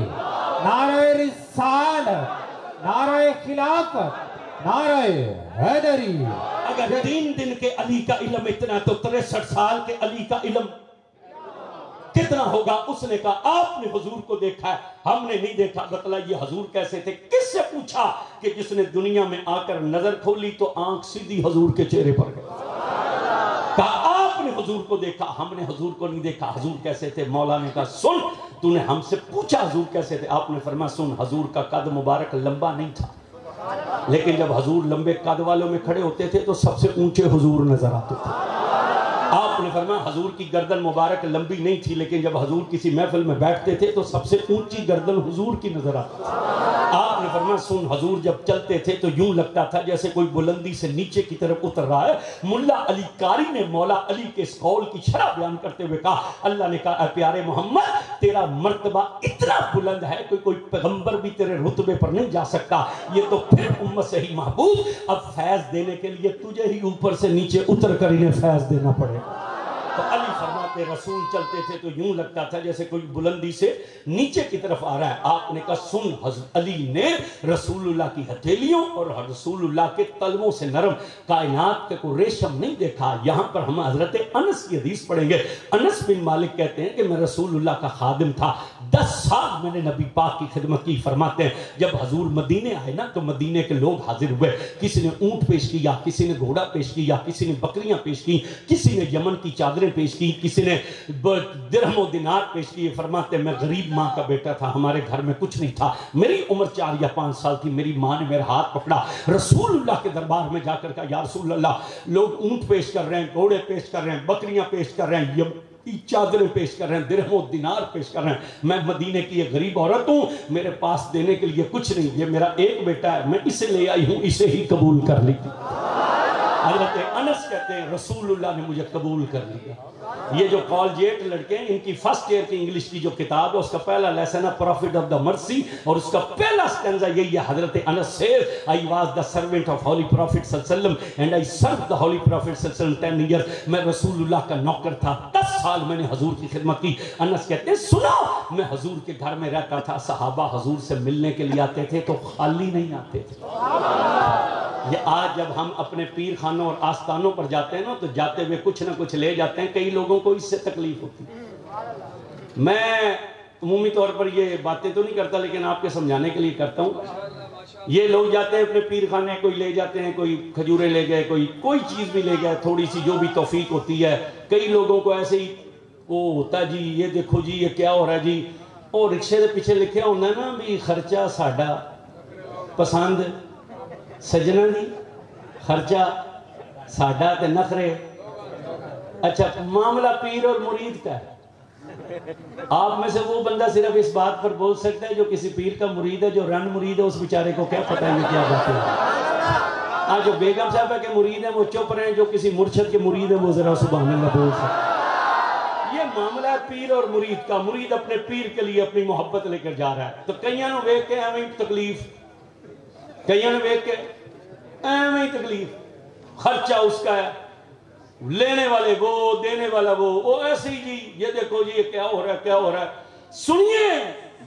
نعرہ رسالت، نعرہ خلافت، نعرہ حیدری. اگر 3 دن کے علی کا علم اتنا تو 63 سال کے علی کا علم کتنا ہوگا؟ اس نے کہا آپ نے حضور کو دیکھا ہے، ہم نے نہیں دیکھا. بتلائیے حضور کیسے تھے؟ کس سے پوچھا؟ کہ جس نے دنیا میں آ کر نظر کھولی تو آنکھ سیدھی حضور کے چہرے پر گئی. کہا آپ نے حضور کو دیکھا، ہم نے حضور کو نہیں دیکھا. حضور کیسے تھے؟ مولا نے کہا سن، تو نے ہم سے پوچھا حضور کیسے تھے. آپ نے فرمایا سن، حضور کا قد مبارک لمبا نہیں تھا، لیکن جب حضور لمبے قد والوں میں کھڑے ہوتے تھے تو سب سے اونچے حضور نظر آتے تھے. آپ نے فرمایا حضور کی گردن مبارک لمبی نہیں تھی، لیکن جب حضور کسی محفل میں بیٹھتے تھے تو سب سے اونچی گردن حضور کی نظر آتی تھی. آپ نے فرمایا سن، حضور جب چلتے تھے تو یوں لگتا تھا جیسے کوئی بلندی سے نیچے کی طرف اتر رہا ہے. ملا علی قاری نے مولا علی کے اس قول کی شرح بیان کرتے ہوئے کہا، اللہ نے کہا اے پیارے محمد تیرا مرتبہ اتنا بلند ہے کہ کوئی پیغمبر بھی تیرے رتبے پر نہیں جا سکتا. یہ تو پھر امت سے ہی محبوب، اب فیض دینے کے لیے تجھے ہی اوپر سے نیچے اتر کر انہیں فیض دینا پڑے. تو علی فرماتے رسول چلتے تھے تو یوں لگتا تھا جیسے کوئی بلندی سے نیچے کی طرف آ رہا ہے. آپ نے کہا سن، حضرت علی نے رسول اللہ کی ہتھیلیوں اور رسول اللہ کے تلووں سے نرم کائنات کا کوئی ریشم نہیں دیکھا. یہاں پر ہم حضرت انس کی حدیث پڑھیں گے. انس بن مالک کہتے ہیں کہ میں رسول اللہ کا خادم تھا، 10 سال میں نے نبی پاک کی خدمت کی. فرماتے ہیں جب حضور مدینے آئے نا تو مدینے کے لوگ حاضر ہوئے. کسی نے اونٹ پیش کیا، کسی نے گھوڑا پیش کیا، کسی نے بکریاں پیش کی، کسی نے یمن کی چادریں پیش کی، کسی نے درہم و دینار پیش کی. فرماتے ہیں میں غریب ماں کا بیٹا تھا، ہمارے گھر میں کچھ نہیں تھا. میری عمر 4 یا 5 سال تھی. میری ماں نے میرا ہاتھ پکڑا، رسول اللہ کے دربار میں جا کر کہا یا رسول اللہ، لوگ اونٹ پیش کر رہے ہیں، گھوڑے پیش کر رہے ہیں، بکریاں پیش کر رہے ہیں، چادریں پیش کر رہے ہیں، درہم و دینار پیش کر رہے ہیں. میں مدینے کی ایک غریب عورت ہوں، میرے پاس دینے کے لیے کچھ نہیں. یہ میرا ایک بیٹا ہے، میں اسے لے آئی ہوں، اسے ہی قبول کر لیجیے. حضرت انس کہتے ہیں رسول اللہ نے مجھے قبول کر لیا. یہ جو کالجیٹ لڑکے ہیں ان کی فرسٹ ایئر کی انگلش کی جو کتاب ہے اس کا پہلا لیسن ہے پروفٹ آف دا مرسی، اور اس کا پہلا سٹینزا یہی ہے. حضرت انس سے I was the servant of holy prophet صلی اللہ علیہ وسلم and I served the holy prophet صلی اللہ علیہ وسلم 10 years. میں رسول اللہ کا نوکر تھا، 10 سال میں نے حضور کی خدمت کی. انس کہتے ہیں سنا، میں حضور کے گھر میں رہتا تھا، صحابہ حضور سے ملنے کے لیے آتے تھے تو خالی نہیں آتے تھے. یہ آج جب ہم اپنے پیر خانوں اور آستانوں پر جاتے ہیں نا تو جاتے ہوئے کچھ نہ کچھ لے جاتے ہیں. کئی لوگوں کو اس سے تکلیف ہوتی ہے. میں عمومی طور پر یہ باتیں تو نہیں کرتا لیکن آپ کے سمجھانے کے لیے کرتا ہوں. یہ لوگ جاتے ہیں اپنے پیر خانے, کوئی لے جاتے ہیں, کوئی کھجورے لے گئے, کوئی چیز بھی لے گئے, تھوڑی سی جو بھی توفیق ہوتی ہے. کئی لوگوں کو ایسے ہی وہ ہوتا جی یہ دیکھو جی یہ کیا ہو رہا ہے جی, اور رکشے کے پیچھے لکھیا ہونا ہے نا بھی خرچہ ساڈا پسند سجنا جی, خرچہ ساڈا تے نخرے. اچھا معاملہ پیر اور مرید کا ہے. آپ میں سے وہ بندہ صرف اس بات پر بول سکتا ہے جو کسی پیر کا مرید ہے. جو رن مرید ہے اس بیچارے کو کیا پتہ ہے یہ کیا بات ہے. جو بیگم صاحبہ کے مرید ہیں وہ چپ رہے ہیں, جو کسی مرشد کے مرید ہیں وہ ذرا سبحان اللہ بول سکتے. یہ معاملہ ہے پیر اور مرید کا. مرید اپنے پیر کے لیے اپنی محبت لے کر جا رہا ہے. تو کئیاں نو ویکھ کے ایویں تکلیف, کئیاں نو ویکھ کے ایویں تکلیف. خرچہ اس کا ہے, لینے والے وہ, دینے والا وہ ایسے ہی جی یہ دیکھو جی یہ کیا ہو رہا ہے کیا ہو رہا ہے. سنیے,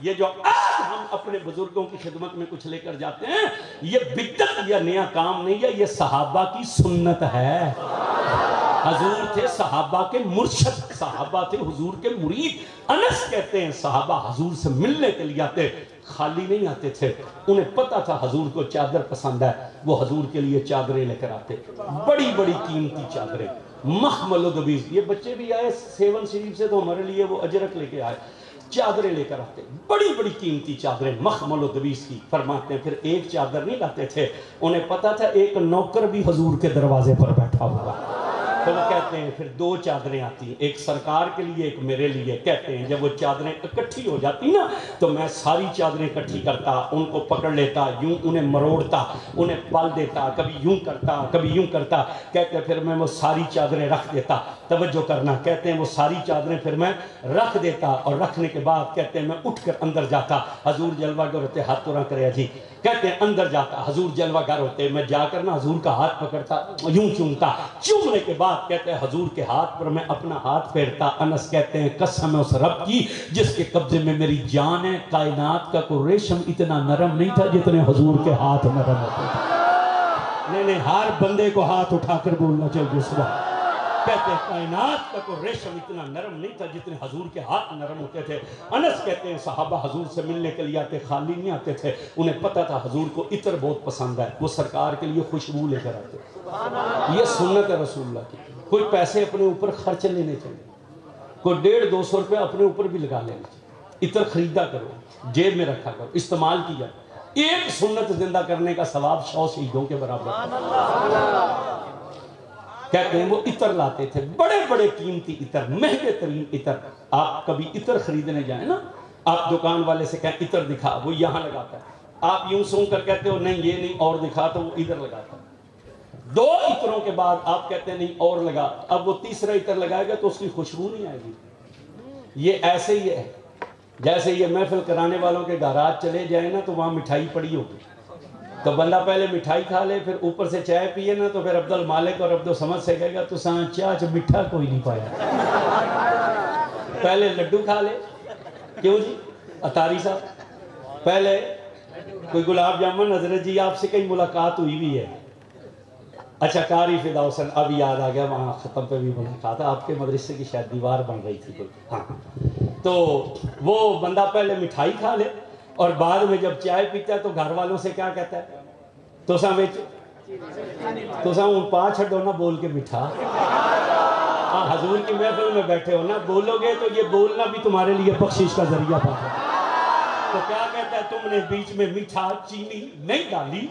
یہ جو آج ہم اپنے بزرگوں کی خدمت میں کچھ لے کر جاتے ہیں یہ بدعت یا نیا کام نہیں ہے, یہ صحابہ کی سنت ہے. حضور تھے صحابہ کے مرشد, صحابہ تھے حضور کے مرید. انس کہتے ہیں صحابہ حضور سے ملنے کے لیے آتے, خالی نہیں آتے تھے. انہیں پتا تھا حضور کو چادر پسند ہے, وہ حضور کے لیے چادریں لے کر آتے, بڑی بڑی قیمتی چادریں, مخمل و دبیز. یہ بچے بھی آئے سیون شریف سے تو ہمارے لیے وہ اجرک لے کے آئے, چادریں لے کر آتے, بڑی بڑی قیمتی چادریں مخمل و دبیز کی. فرماتے ہیں پھر ایک چادر نہیں لاتے تھے, انہیں پتا تھا ایک نوکر بھی حضور کے دروازے پر بیٹھا ہوا. تو وہ کہتے ہیں پھر دو چادریں آتی ہیں, ایک سرکار کے لیے ایک میرے لیے. کہتے ہیں جب وہ چادریں اکٹھی ہو جاتی نا تو میں ساری چادریں اکٹھی کرتا, ان کو پکڑ لیتا, یوں انہیں مروڑتا, انہیں پل دیتا, کبھی یوں کرتا کبھی یوں کرتا. کہتے ہیں پھر میں وہ ساری چادریں رکھ دیتا. توجہ کرنا, کہتے ہیں وہ ساری چادریں پھر میں رکھ دیتا, اور رکھنے کے بعد کہتے ہیں میں اٹھ کر اندر جاتا. حضور جلوہ گر ہوتے, ہاتھ تو نہ کرے جی. کہتے ہیں اندر جاتا, حضور جلوہ گر ہوتے, میں جا کر نا حضور کا ہاتھ پکڑتا, یوں چومتا. چومنے کے بعد کہتے ہیں حضور کے ہاتھ پر میں اپنا ہاتھ پھیرتا. انس کہتے ہیں قسم ہے اس رب کی جس کے قبضے میں میری جان ہے, کائنات کا کوئی ریشم اتنا نرم نہیں تھا جتنے حضور کے ہاتھ نرم ہوتے تھے. نہیں, ہر بندے کو ہاتھ اٹھا کر بولنا چاہیے صبح. کہتے ہیں کائنات کا کوئی ریشم اتنا نرم نہیں تھا جتنے حضور کے ہاتھ نرم ہوتے تھے. انس کہتے ہیں صحابہ حضور سے ملنے کے لیے آتے, خالی نہیں آتے تھے. انہیں پتا تھا حضور کو عطر بہت پسند ہے, وہ سرکار کے لیے خوشبو لے کر آتے. یہ سنت ہے رسول اللہ کی. کوئی پیسے اپنے اوپر خرچ لینے چاہیے, کوئی 150-200 روپے اپنے اوپر بھی لگا لینے چاہیے. عطر خریدا کرو, جیب میں رکھا کرو, استعمال کیا. ایک سنت زندہ کرنے کا ثواب 100 شہیدوں کے برابر. کہتے ہیں وہ عطر لاتے تھے, بڑے بڑے قیمتی عطر, مہنگے ترین عطر. آپ کبھی عطر خریدنے جائیں نا, آپ دکان والے سے کہیں عطر دکھا, وہ یہاں لگاتا ہے. آپ یوں سونگ کر کہتے ہو نہیں یہ نہیں اور دکھا, تو وہ ادھر لگاتا ہے. 2 عطروں کے بعد آپ کہتے ہیں نہیں اور لگا, اب وہ تیسرا عطر لگائے گا تو اس کی خوشبو نہیں آئے گی. یہ ایسے ہی ہے جیسے یہ محفل کرانے والوں کے گھرات چلے جائیں نا تو وہاں مٹھائی پڑی ہوگی, تو بندہ پہلے مٹھائی کھا لے, پھر اوپر سے چائے پیے نا, تو پھر عبد المالک اور عبد الصمد سے کہے گا تو چاچ مٹھا کوئی نہیں پایا. پہلے لڈو کھا لے, کیوں جی اتاری صاحب, پہلے کوئی گلاب جامن. حضرت جی آپ سے کئی ملاقات ہوئی بھی ہے. اچھا قاری فدا حسن, اب یاد آ گیا, وہاں ختم پہ بھی ملاقات, آپ کے مدرسے کی شاید دیوار بن رہی تھی کوئی. ہاں, تو وہ بندہ پہلے مٹھائی کھا لے اور بعد میں جب چائے پیتا ہے تو گھر والوں سے کیا کہتا ہے, تو سا پا چھڑو نا بول کے مٹھا. ہاں, حضور کی محفل میں بیٹھے ہو نا, بولو گے تو یہ بولنا بھی تمہارے لیے بخشش کا ذریعہ بن. تو کیا کہتا ہے, تم نے بیچ میں میٹھا چینی نہیں ڈالی.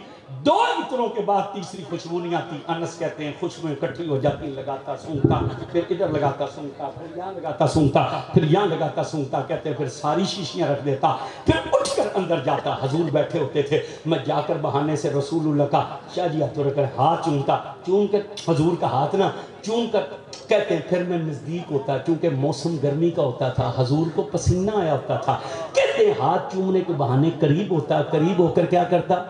2 عطروں کے بعد تیسری خوشبو نہیں آتی. انس کہتے ہیں خوشبویں اکٹھی ہو جاتی, لگاتا سونگتا, پھر ادھر لگاتا سونگتا, پھر یہاں لگاتا سونگتا, پھر یہاں لگاتا سونگتا. کہتے ہیں پھر ساری شیشیاں رکھ دیتا, پھر اٹھ کر اندر جاتا. حضور بیٹھے ہوتے تھے, میں جا کر بہانے سے رسول اللہ کا شاہ جی ہاتھ رکھ کر ہاتھ چومتا. چوم کر حضور کا ہاتھ نا چوم کر, کہتے ہیں پھر میں نزدیک ہوتا, کیونکہ موسم گرمی کا ہوتا تھا, حضور کو پسینہ آیا ہوتا تھا. کہتے ہیں ہاتھ چومنے کے بہانے قریب ہوتا, قریب ہو کر کیا کرتا,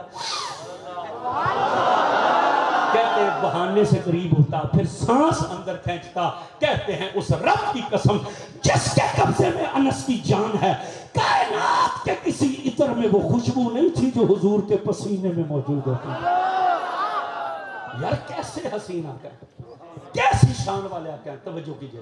کہتے ہیں بہانے سے قریب ہوتا, پھر سانس اندر کھینچتا. کہتے ہیں اس رب کی قسم جس کے قبضے میں انس کی جان ہے, کائنات کے کسی عطر میں وہ خوشبو نہیں تھی جو حضور کے پسینے میں موجود ہوتی. یار کیسے حسین آقا ہے, کیسی شان والے آقا ہیں. توجہ کیجئے,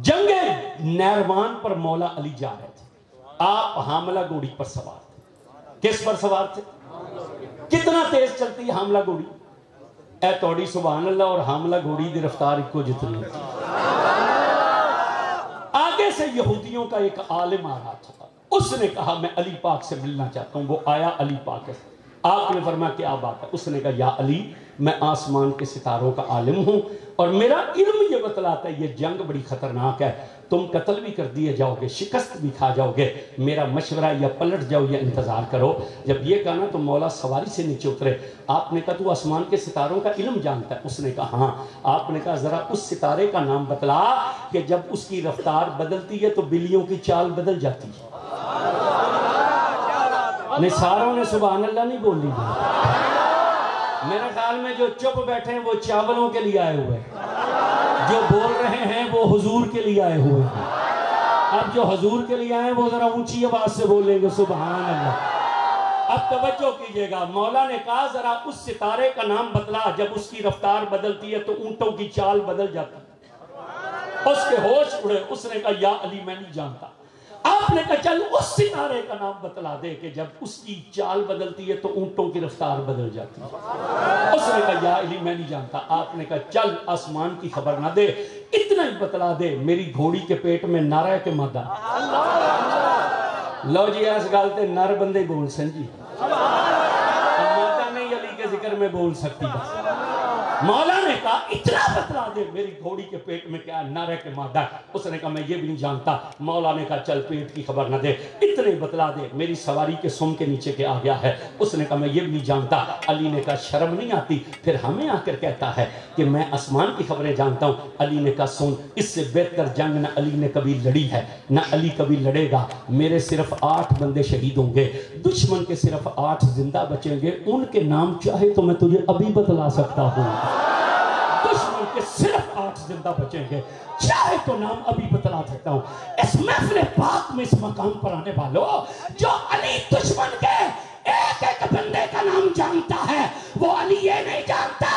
جنگ نیروان پر مولا علی جا رہے تھے، آپ حاملہ گھوڑی پر سوار تھے۔ کس پر سوار تھے؟ کتنا تیز چلتی ہے حاملہ گھوڑی؟ اے توڑی سبحان اللہ، اور حاملہ گھوڑی دی رفتار کو جتنی تھی۔ آگے سے یہودیوں کا ایک عالم آ رہا تھا، اس نے کہا میں علی پاک سے ملنا چاہتا ہوں۔ وہ آیا علی پاک سے، آپ نے فرمایا کیا بات ہے؟ اس نے کہا یا علی، میں آسمان کے ستاروں کا عالم ہوں اور میرا علم یہ بتلاتا ہے یہ جنگ بڑی خطرناک ہے، تم قتل بھی کر دیے جاؤ گے، شکست بھی کھا جاؤ گے، میرا مشورہ یا پلٹ جاؤ یا انتظار کرو۔ جب یہ کہا نا تو مولا سواری سے نیچے اترے۔ آپ نے کہا تو آسمان کے ستاروں کا علم جانتا ہے؟ اس نے کہا ہاں۔ آپ نے کہا ذرا اس ستارے کا نام بتلا کہ جب اس کی رفتار بدلتی ہے تو بلیوں کی چال بدل جاتی ہے۔ نثاروں نے سبحان اللہ نہیں بولی۔ میرے خیال میں جو چپ بیٹھے ہیں وہ چاولوں کے لیے آئے ہوئے ہیں، جو بول رہے ہیں وہ حضور کے لیے آئے ہوئے ہیں۔ اب جو حضور کے لیے آئے ہیں وہ ذرا اونچی آواز سے بولیں گے سبحان اللہ۔ اب توجہ کیجئے گا، مولا نے کہا ذرا اس ستارے کا نام بتلا جب اس کی رفتار بدلتی ہے تو اونٹوں کی چال بدل جاتی ہے۔ اس کے ہوش اڑے، اس نے کہا یا علی میں نہیں جانتا۔ آپ نے کہا چل اس ستارے کا نام بتلا دے کہ جب اس کی چال بدلتی ہے تو اونٹوں کی رفتار بدل جاتی ہے۔ اس نے کہا یا علی میں نہیں جانتا۔ آپ نے کہا چل آسمان کی خبر نہ دے، اتنا ہی بتلا دے میری گھوڑی کے پیٹ میں نعرہ کے مادہ۔ لو جی اس گل تے نر بندے بول سن جی، مادہ نہیں علی کے ذکر میں بول سکتی بس۔ مولا نے کہا اتنا بتلا دے میری گھوڑی کے پیٹ میں کیا نعرہ کے مادہ ہے۔ اس نے کہا میں یہ بھی نہیں جانتا۔ مولا نے کہا چل پیٹ کی خبر نہ دے، اتنے بتلا دے میری سواری کے سم کے نیچے کیا آ گیا ہے۔ اس نے کہا میں یہ بھی نہیں جانتا۔ علی نے کہا شرم نہیں آتی پھر ہمیں آ کر کہتا ہے کہ میں آسمان کی خبریں جانتا ہوں۔ علی نے کہا سن، اس سے بہتر جنگ نہ علی نے کبھی لڑی ہے نہ علی کبھی لڑے گا۔ میرے صرف 8 بندے شہید ہوں گے، دشمن کے صرف 8 زندہ بچیں گے، ان کے نام چاہے تو میں تجھے ابھی بتلا سکتا ہوں۔ دشمن کے صرف 8 زندہ بچیں گے، چاہے تو نام ابھی بتلا سکتا ہوں۔ اس محفل پاک میں اس مقام پر آنے والوں، جو علی دشمن کے ایک ایک بندے کا نام جانتا ہے، وہ علی یہ نہیں جانتا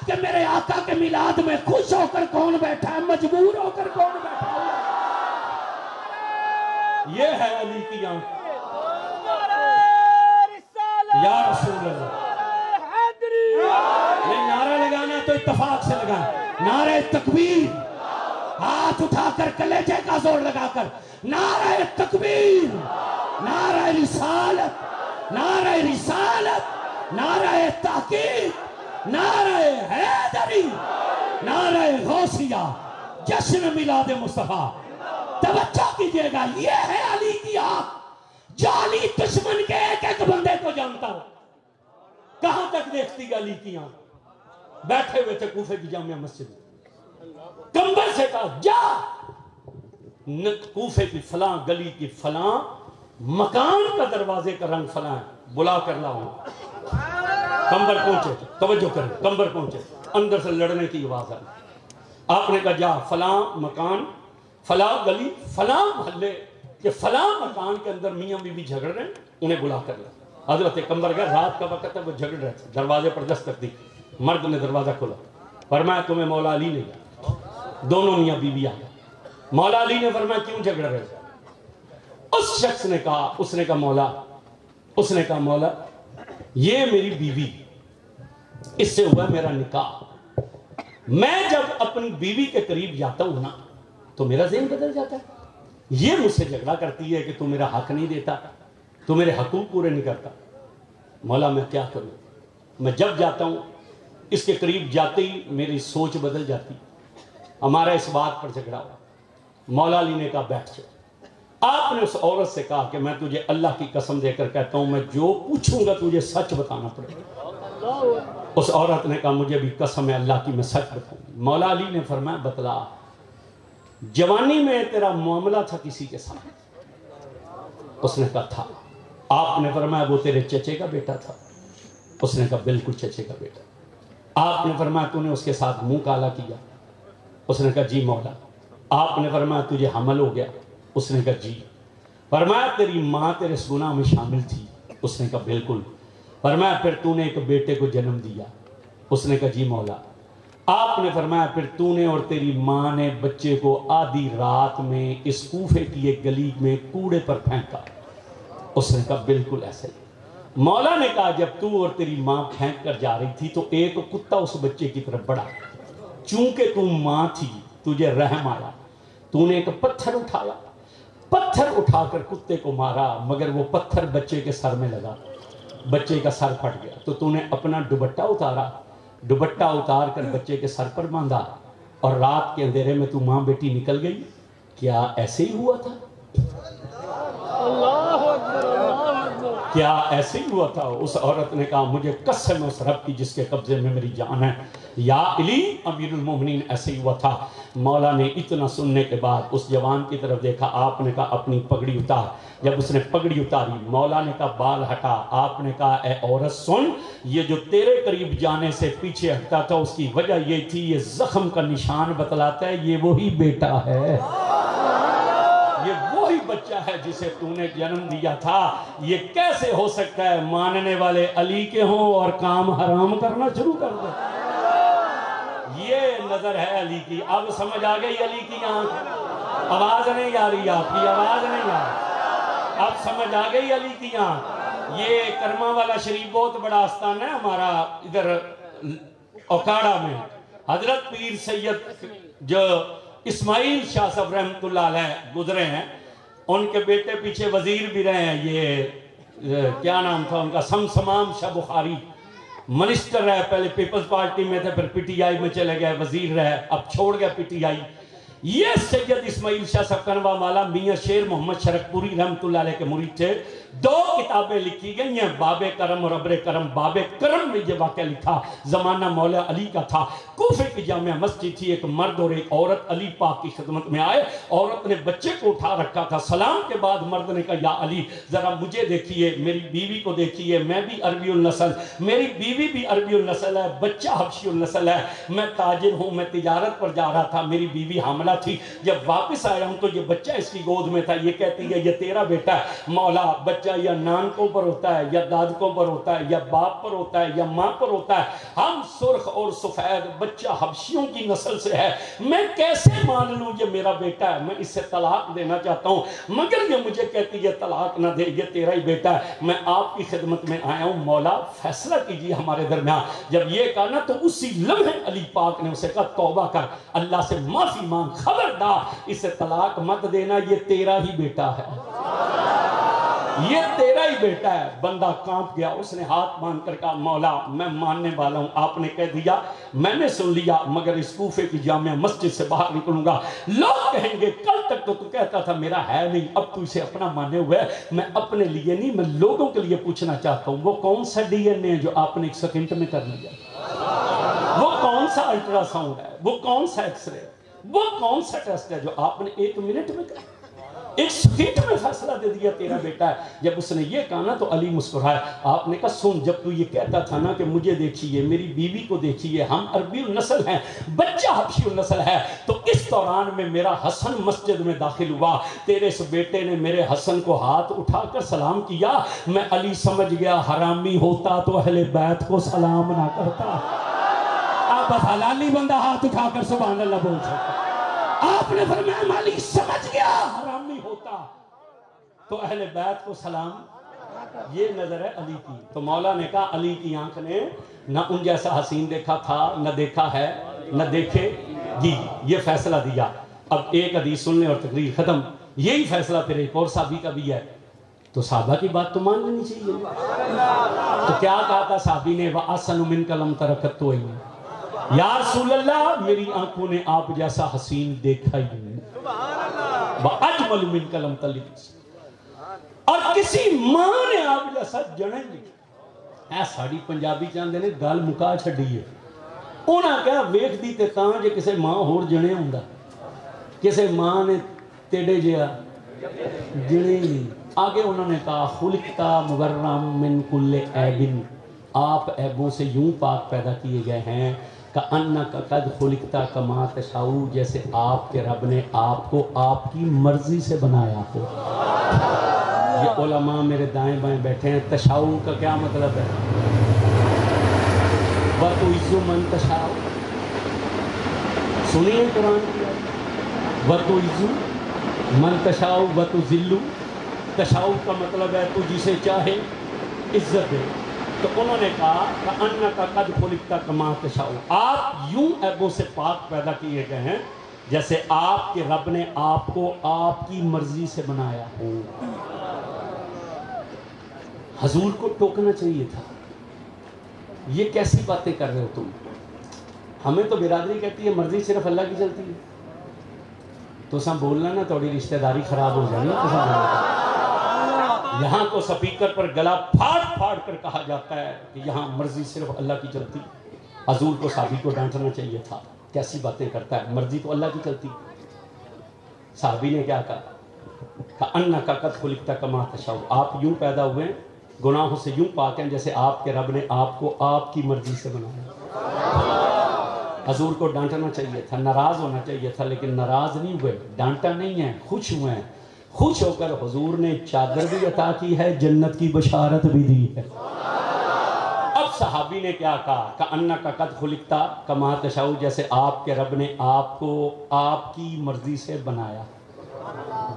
کہ میرے آقا کے میلاد میں خوش ہو کر کون بیٹھا ہے، مجبور ہو کر کون بیٹھا ہے۔ یہ ہے علی کی آنکھ۔ یا رسول اللہ، نہیں نعرہ لگانا تو اتفاق سے لگائیں۔ نعرہ تکبیر، ہاتھ اٹھا کر کلیجے کا زور لگا کر نعرہ تکبیر، نعرہ رسالت، نعرہ رسالت، نعرہ تحقیق، نعرہ حیدری، نعرہ غوثیہ، جشن میلاد مصطفیٰ۔ توجہ کیجئے گا، یہ ہے علی کی آنکھ، جو علی دشمن کے ایک ایک بندے کو جانتا ہو۔ کہاں تک دیکھتی گا علی کی آنکھ؟ بیٹھے ہوئے تھے کوفے کی جامعہ مسجد میں، کمبر سے کہا جا کوفے کی فلاں گلی کی فلاں مکان کا دروازے کا رنگ فلاں ہے، بلا کر لاؤ۔ کمبر پہنچے، توجہ کریں، کمبر پہنچے، اندر سے لڑنے کی آواز آئی۔ آپ نے کہا جا فلاں مکان، فلاں گلی، فلاں محلے کہ فلاں مکان کے اندر میاں بی بی جھگڑ رہے ہیں، انہیں بلا کر لا۔ حضرت کمبر گئے، رات کا وقت ہے، وہ جھگڑ رہے تھے، دروازے پر دستک دی، مرد نے دروازہ کھولا، فرمایا تمہیں مولا علی نہیں ہے۔ دونوں میاں بی بی آئے، مولا علی نے فرمایا کیوں جھگڑ رہے تھے؟ اس شخص نے کہا، اس نے کہا مولا یہ میری بیوی، اس سے ہوا میرا نکاح، میں جب اپنی بیوی کے قریب جاتا ہوں نا تو میرا ذہن بدل جاتا ہے، یہ مجھ سے جھگڑا کرتی ہے کہ تو میرا حق نہیں دیتا، تو میرے حقوق پورے نہیں کرتا۔ مولا میں کیا کروں؟ میں جب جاتا ہوں اس کے قریب جاتے ہی میری سوچ بدل جاتی، ہمارا اس بات پر جھگڑا ہوا۔ مولا علی نے کہا بیٹھ جاؤ۔ آپ نے اس عورت سے کہا کہ میں تجھے اللہ کی قسم دے کر کہتا ہوں میں جو پوچھوں گا تجھے سچ بتانا پڑے گا۔ اس عورت نے کہا مجھے بھی قسم ہے اللہ کی میں سچ بتاؤں گی۔ مولا علی نے فرمایا بتلا، جوانی میں تیرا معاملہ تھا کسی کے ساتھ؟ اس نے کہا تھا۔ آپ نے فرمایا وہ تیرے چچے کا بیٹا تھا؟ اس نے کہا بالکل چچے کا بیٹا۔ آپ نے فرمایا تو نے اس کے ساتھ منہ کالا کیا؟ اس نے کہا جی مولا۔ آپ نے فرمایا تجھے حمل ہو گیا؟ اس نے کہا جی۔ فرمایا تیری ماں تیرے اس گناہ میں شامل تھی؟ اس نے کہا بالکل۔ فرمایا پھر تو نے ایک بیٹے کو جنم دیا؟ اس نے کہا جی مولا۔ آپ نے فرمایا پھر تو نے اور تیری ماں نے بچے کو آدھی رات میں اس کوفے کی ایک گلی میں کوڑے پر پھینکا۔ اس نے کہا بالکل ایسے ہی۔ مولا نے کہا جب تو اور تیری ماں پھینک کر جا رہی تھی تو ایک کتا اس بچے کی طرف بڑھا، چونکہ تو ماں تھی تجھے رحم آیا، تو نے ایک پتھر اٹھایا، پتھر اٹھا کر کتے کو مارا، مگر وہ پتھر بچے کے سر میں لگا، بچے کا سر پھٹ گیا، تو نے اپنا دوپٹہ اتارا، دوپٹہ اتار کر بچے کے سر پر باندھا، اور رات کے اندھیرے میں تو ماں بیٹی نکل گئی۔ کیا ایسے ہی ہوا تھا؟ کیا ایسے ہی ہوا تھا؟ اس عورت نے کہا مجھے قسم اس رب کی جس کے قبضے میں میری جان ہے، یا علی امیر المومنین ایسے ہی ہوا تھا۔ مولا نے اتنا سننے کے بعد اس جوان کی طرف دیکھا، آپ نے کہا اپنی پگڑی اتار۔ جب اس نے پگڑی اتاری، مولا نے کہا بال ہٹا۔ آپ نے کہا اے عورت سن، یہ جو تیرے قریب جانے سے پیچھے ہٹتا تھا اس کی وجہ یہ تھی، یہ زخم کا نشان بتلاتا ہے یہ وہی بیٹا ہے، یہ وہی بچہ ہے جسے تو نے جنم دیا تھا۔ یہ کیسے ہو سکتا ہے ماننے والے علی کے ہوں اور کام حرام کرنا شروع کر دیں؟ یہ نظر ہے علی کی۔ اب سمجھ آ گئی علی کی آنکھ؟ آواز نہیں آ رہی، آپ کی آواز نہیں آ رہی؟ اب سمجھ آ گئی علی کی آنکھ؟ یہ کرما والا شریف بہت بڑا آستان ہے ہمارا ادھر اوکاڑا میں۔ حضرت پیر سید جو اسماعیل شاہ صاحب رحمت اللہ علیہ گزرے ہیں، ان کے بیٹے پیچھے وزیر بھی رہے ہیں، یہ کیا نام تھا ان کا، سمسمام شاہ بخاری، منسٹر رہے، پہلے پیپلز پارٹی میں تھے، پھر پی ٹی آئی میں چلے گئے، وزیر رہے، اب چھوڑ گیا پی ٹی آئی۔ یہ سید اسماعیل شاہ صاحب کنوا مالا میاں شیر محمد شرک پوری رحمت اللہ علیہ کے مرید تھے۔ 2 کتابیں لکھی گئی ہیں، باب کرم اور ابر کرم۔ باب کرم میں یہ واقعہ لکھا، زمانہ مولا علی کا تھا، کوفے کی جامع مسجد تھی، ایک مرد اور ایک عورت علی پاک کی خدمت میں آئے، عورت نے بچے کو اٹھا رکھا تھا، سلام کے بعد مرد نے کہا یا علی ذرا مجھے دیکھیے، میری بیوی کو دیکھیے، میں بھی عربی النسل، میری بیوی بھی عربی النسل ہے، بچہ حبشی النسل ہے، میں تاجر ہوں، میں تجارت پر جا رہا تھا، میری بیوی حاملہ تھی، جب واپس آیا ہوں تو یہ بچہ اس کی گود میں تھا، یہ کہتی ہے یہ تیرا بیٹا ہے۔ مولا بچہ یا نانکوں پر ہوتا ہے، یا دادکوں پر ہوتا ہے، یا باپ پر ہوتا ہے، یا ماں پر ہوتا ہے، ہم سرخ اور سفید، بچہ حبشیوں کی نسل سے ہے، میں کیسے مان لوں یہ میرا بیٹا ہے؟ میں اس سے طلاق دینا چاہتا ہوں، مگر یہ مجھے کہتی ہے طلاق نہ دے، یہ تیرا ہی بیٹا ہے، میں آپ کی خدمت میں آیا ہوں، مولا فیصلہ کیجیے ہمارے درمیان۔ جب یہ کہا نا تو اسی لمحے علی پاک نے اسے کہا توبہ کر، اللہ سے معافی مانگ، خبردار اسے طلاق مت دینا، یہ تیرا ہی بیٹا ہے، یہ تیرا ہی بیٹا ہے۔ بندہ کانپ گیا، اس نے ہاتھ باندھ کر کہا مولا میں ماننے والا ہوں، آپ نے کہہ دیا میں نے سن لیا، مگر اس کوفے کی جامع مسجد سے باہر نکلوں گا لوگ کہیں گے کل تک تو کہتا تھا میرا ہے نہیں، اب تو اسے اپنا مانے ہوئے۔ میں اپنے لیے نہیں، میں لوگوں کے لیے پوچھنا چاہتا ہوں، وہ کون سا ڈی این اے جو آپ نے 1 سیکنڈ میں کر لیا؟ وہ کون سا الٹرا ساؤنڈ ہے؟ وہ کون سا ایکس رے؟ وہ کون سا ٹیسٹ ہے جو آپ نے 1 منٹ میں کر، 1 سیکنڈ میں فیصلہ دے دیا تیرا بیٹا ہے؟ جب اس نے یہ کہا نا تو علی مسکرائے، آپ نے کہا سن، جب تو یہ کہتا تھا نا کہ مجھے دیکھیے، میری بیوی کو دیکھیے، ہم عربی النسل ہیں، بچہ حبشی النسل ہے، تو اس دوران میں میرا حسن مسجد میں داخل ہوا، تیرے اس بیٹے نے میرے حسن کو ہاتھ اٹھا کر سلام کیا، میں علی سمجھ گیا حرامی ہوتا تو اہل بیت کو سلام نہ کرتا۔ آپ بس حلالی بندہ ہاتھ اٹھا کر سبحان اللہ بول سکتا۔ آپ نے فرمایا علی سمجھ گیا حرامی ہوتا تو اہل بیت کو سلام۔ یہ نظر ہے علی کی۔ تو مولا نے کہا علی کی آنکھ نے نہ ان جیسا حسین دیکھا تھا، نہ دیکھا ہے، نہ دیکھے گی، یہ فیصلہ دیا۔ اب ایک حدیث سننے اور تقریر ختم۔ یہی فیصلہ پھر ایک اور صحابی کا بھی ہے، تو صحابہ کی بات تو مان لینی چاہیے۔ تو کیا کہا تھا صحابی نے؟ وَأَحْسَنُ مِنْكَ لَمْ تَرَكَتْ عَيْنِي، یا رسول اللہ میری آنکھوں نے آپ جیسا حسین دیکھا ہی نہیں، وَأَجْمَلُ مِنْكَ لَمْ تَلِدْ، اور کسی ماں نے آپ جیسا جنے نہیں۔ اے ساڑی پنجابی چاندے نے گل مکا چھڑی ہے، انہاں کیا ویکھ دی تے تاں جے کسے ماں ہور جنے ہوندا، کسے ماں نے تیڑے جیا جنے نہیں۔ آگے انہوں نے کہا خلقتا مبرم من کل عیب، آپ عیبوں سے یوں پاک پیدا کیے گئے ہیں کأنک قد خلقتا کما تشاء، جیسے آپ کے رب نے آپ کو آپ کی مرضی سے بنایا ہو۔ یہ علماء میرے دائیں بائیں بیٹھے ہیں، تشاء کا کیا مطلب ہے؟ وَتُعِزُّ مَن تَشَاءُ، سنیے قرآن کی وَتُعِزُّ مَن تَشَاءُ وَتُذِلُّ، تشاؤ کا مطلب ہے تو جسے چاہے عزت دے. تو انہوں نے کہا کَأَنَّكَ قَدْ خُلِقْتَ كَمَا تَشَاءُ، آپ یوں عیبوں سے پاک پیدا کیے گئے ہیں جیسے آپ کے رب نے آپ کو آپ کی مرضی سے بنایا ہو. حضور کو ٹوکنا چاہیے تھا، یہ کیسی باتیں کر رہے ہو تم؟ ہمیں تو برادری کہتی ہے مرضی صرف اللہ کی چلتی ہے. تو سب بولنا نا تھوڑی رشتہ داری خراب ہو جانی. یہاں تو سپیکر پر گلا پھاڑ پھاڑ کر کہا جاتا ہے کہ یہاں مرضی صرف اللہ کی چلتی. حضور کو صحابی کو ڈانٹنا چاہیے تھا، کیسی باتیں کرتا ہے، مرضی تو اللہ کی چلتی. صحابی نے کیا کہا کَأَنَّكَ قَدْ خُلِقْتَ كَمَا تَشَاءُ، آپ یوں پیدا ہوئے ہیں، گناہوں سے یوں پاک ہیں جیسے آپ کے رب نے آپ کو آپ کی مرضی سے بنایا. حضور کو ڈانٹنا چاہیے تھا، ناراض ہونا چاہیے تھا، لیکن ناراض نہیں ہوئے، ڈانٹا نہیں ہے، خوش ہوئے ہیں. خوش ہو کر حضور نے چادر بھی عطا کی ہے، جنت کی بشارت بھی دی ہے. اب صحابی نے کیا کہا کَأَنَّكَ قَدْ خُلِقْتَ كَمَا تَشَاءُ، جیسے آپ کے رب نے آپ کو آپ کی مرضی سے بنایا.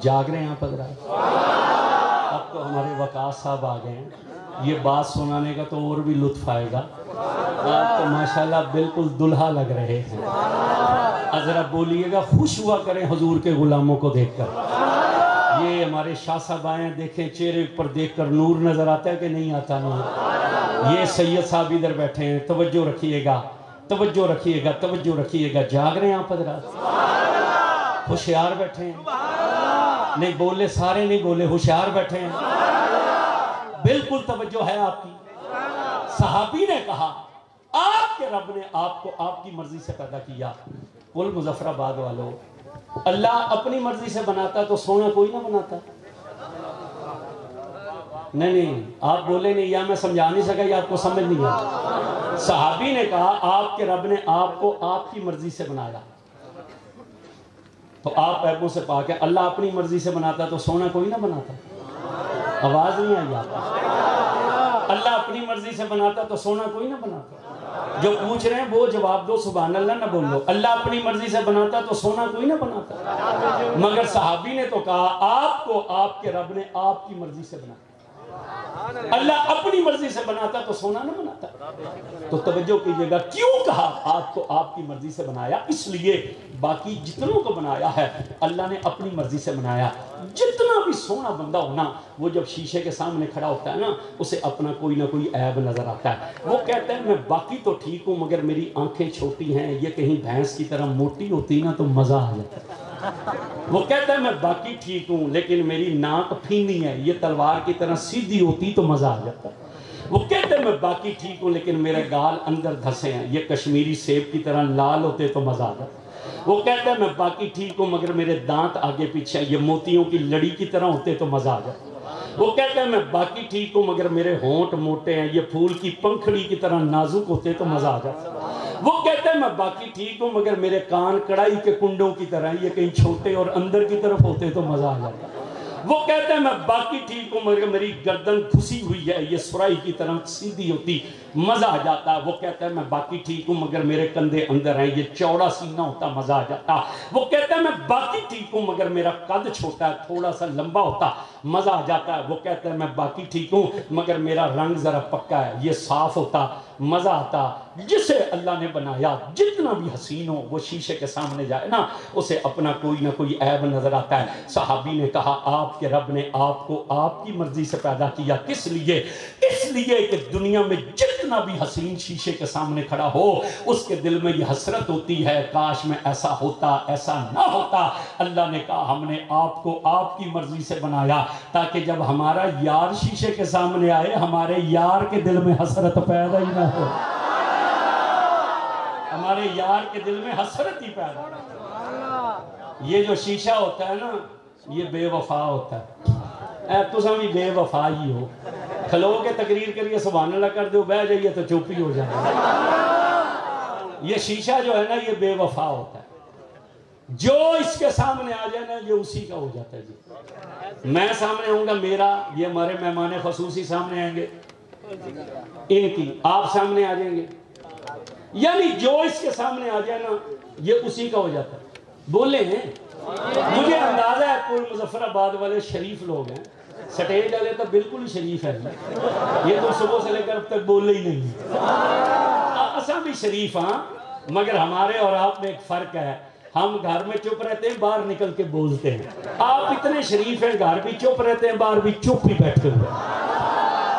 جاگ رہے ہیں آپ حضرات؟ اب تو ہمارے وقاص صاحب آ گئے ہیں، یہ بات سنانے کا تو اور بھی لطف آئے گا. آپ تو ماشاءاللہ بالکل دلہا لگ رہے ہیں. ذرا بولیے گا خوش ہوا کریں حضور کے غلاموں کو دیکھ کر. یہ ہمارے شاہ صاحب آئے ہیں، دیکھیں چہرے پر دیکھ کر نور نظر آتا ہے کہ نہیں آتا نور؟ یہ سید صاحب ادھر بیٹھے ہیں، توجہ رکھیے گا، توجہ رکھیے گا، توجہ رکھیے گا. جاگ رہے ہیں آپ حضرات؟ ہوشیار بیٹھے ہیں، نہیں بولے، سارے نہیں بولے، ہوشیار بیٹھے ہیں. بالکل توجہ ہے آپ کی. صحابی نے کہا آپ کے رب نے آپ کو آپ کی مرضی سے پیدا کیا. کل مظفر آباد والوں، اللہ اپنی مرضی سے بناتا تو سونا کوئی نہ بناتا. نہیں آپ بولے نہیں، یا میں سمجھا نہیں سکا یا آپ کو سمجھ نہیں آیا. صحابی نے کہا آپ کے رب نے آپ کو آپ کی مرضی سے بنایا تو آپ عیبوں سے پاک ہے. اللہ اپنی مرضی سے بناتا تو سونا کوئی نہ بناتا. آواز نہیں آئی آپ کو؟ اللہ اپنی مرضی سے بناتا تو سونا کوئی نہ بناتا. جو پوچھ رہے ہیں وہ جواب دو، سبحان اللہ نہ بولو. اللہ اپنی مرضی سے بناتا تو سونا کوئی نہ بناتا. مگر صحابی نے تو کہا آپ کو آپ کے رب نے آپ کی مرضی سے بنایا. اللہ اپنی مرضی سے بناتا تو سونا نہ بناتا. تو توجہ کیجئے گا کیوں کہا آپ کو آپ کی مرضی سے بنایا؟ اس لیے باقی جتنوں کو بنایا ہے اللہ نے اپنی مرضی سے بنایا. جتنا بھی سونا بندہ ہونا، وہ جب شیشے کے سامنے کھڑا ہوتا ہے نا، اسے اپنا کوئی نہ کوئی عیب نظر آتا ہے. وہ کہتا ہے میں باقی تو ٹھیک ہوں مگر میری آنکھیں چھوٹی ہیں، یہ کہیں بھینس کی طرح موٹی ہوتی نا تو مزہ آ جاتا. وہ کہتا ہے میں باقی ٹھیک ہوں لیکن میری ناک پھینی ہے، یہ تلوار کی طرح سیدھی ہوتی تو مزہ آ جاتا. وہ کہتے ہیں میں باقی ٹھیک ہوں لیکن میرے گال اندر دھسے ہیں، یہ کشمیری سیب کی طرح لال ہوتے تو مزہ آ جاتا. وہ کہتا ہے میں باقی ٹھیک ہوں مگر میرے دانت آگے پیچھے یہ موتیوں کی لڑی کی طرح ہوتے تو مزہ آ جاتا. وہ کہتا ہے میں باقی ٹھیک ہوں مگر میرے ہونٹ موٹے ہیں، یہ پھول کی پنکھڑی کی طرح نازک ہوتے تو مزہ آ جاتا. وہ کہتا ہے میں باقی ٹھیک ہوں مگر میرے کان کڑائی کے کنڈوں کی طرح یہ کہیں چھوٹے اور اندر کی طرف ہوتے تو مزہ آ جاتا. وہ کہتا ہے میں باقی ٹھیک ہوں مگر میری گردن کھسی ہوئی ہے، یہ سرائی کی طرح سیدھی ہوتی مزہ آ جاتا. وہ کہتا ہے میں باقی ٹھیک ہوں مگر میرے کندھے اندر ہیں، یہ چوڑا سینہ ہوتا مزہ آ جاتا. وہ کہتا ہے میں باقی ٹھیک ہوں مگر میرا قد چھوٹا ہے، تھوڑا سا لمبا ہوتا مزہ آ جاتا ہے. وہ کہتا ہے میں باقی ٹھیک ہوں مگر میرا رنگ ذرا پکا ہے، یہ صاف ہوتا مزہ آتا. جسے اللہ نے بنایا جتنا بھی حسین ہو وہ شیشے کے سامنے جائے نا اسے اپنا کوئی نہ کوئی عیب نظر آتا ہے. صحابی نے کہا آپ کے رب نے آپ کو آپ کی مرضی سے پیدا کیا. کس لیے؟ اس لیے کہ دنیا میں جتنا بھی حسین شیشے کے سامنے کھڑا ہو اس کے دل میں یہ حسرت ہوتی ہے کاش میں ایسا ہوتا، ایسا نہ ہوتا. اللہ نے کہا ہم نے آپ کو آپ کی مرضی سے بنایا تاکہ جب ہمارا یار شیشے کے سامنے آئے ہمارے یار کے دل میں حسرت پیدا ہی نہ ہو. ہمارے یار کے دل میں حسرت ہی پیدا ہو. یہ جو شیشہ ہوتا ہے نا یہ بے وفا ہوتا ہے. تو بھی بے وفا ہی ہو، کھلو کے تقریر کریے سبحان اللہ کر دو، بہ جائیے تو چپ ہی ہو جائے. یہ شیشہ جو ہے نا یہ بے وفا ہوتا ہے. جو اس کے سامنے آ جائے نا یہ اسی کا ہو جاتا ہے. جی میں سامنے آؤں گا میرا، یہ ہمارے مہمان خصوصی سامنے آئیں گے ان کی، آپ سامنے آ جائیں گے. یعنی جو اس کے سامنے آ جائے نا یہ اسی کا ہو جاتا ہے. بولے ہیں مجھے اندازہ ہے کوئی مظفر آباد والے شریف لوگ ہیں, سٹیج والے تو بالکل ہی شریف ہے, یہ تو صبح سے لے کر اب تک بولے ہی نہیں. اساں بھی شریف ہاں, مگر ہمارے اور آپ میں ایک فرق ہے, ہم گھر میں چپ رہتے ہیں, باہر نکل کے بولتے ہیں. آپ اتنے شریف ہیں, گھر بھی چپ رہتے ہیں, باہر بھی چپ ہی بیٹھتے ہوئے.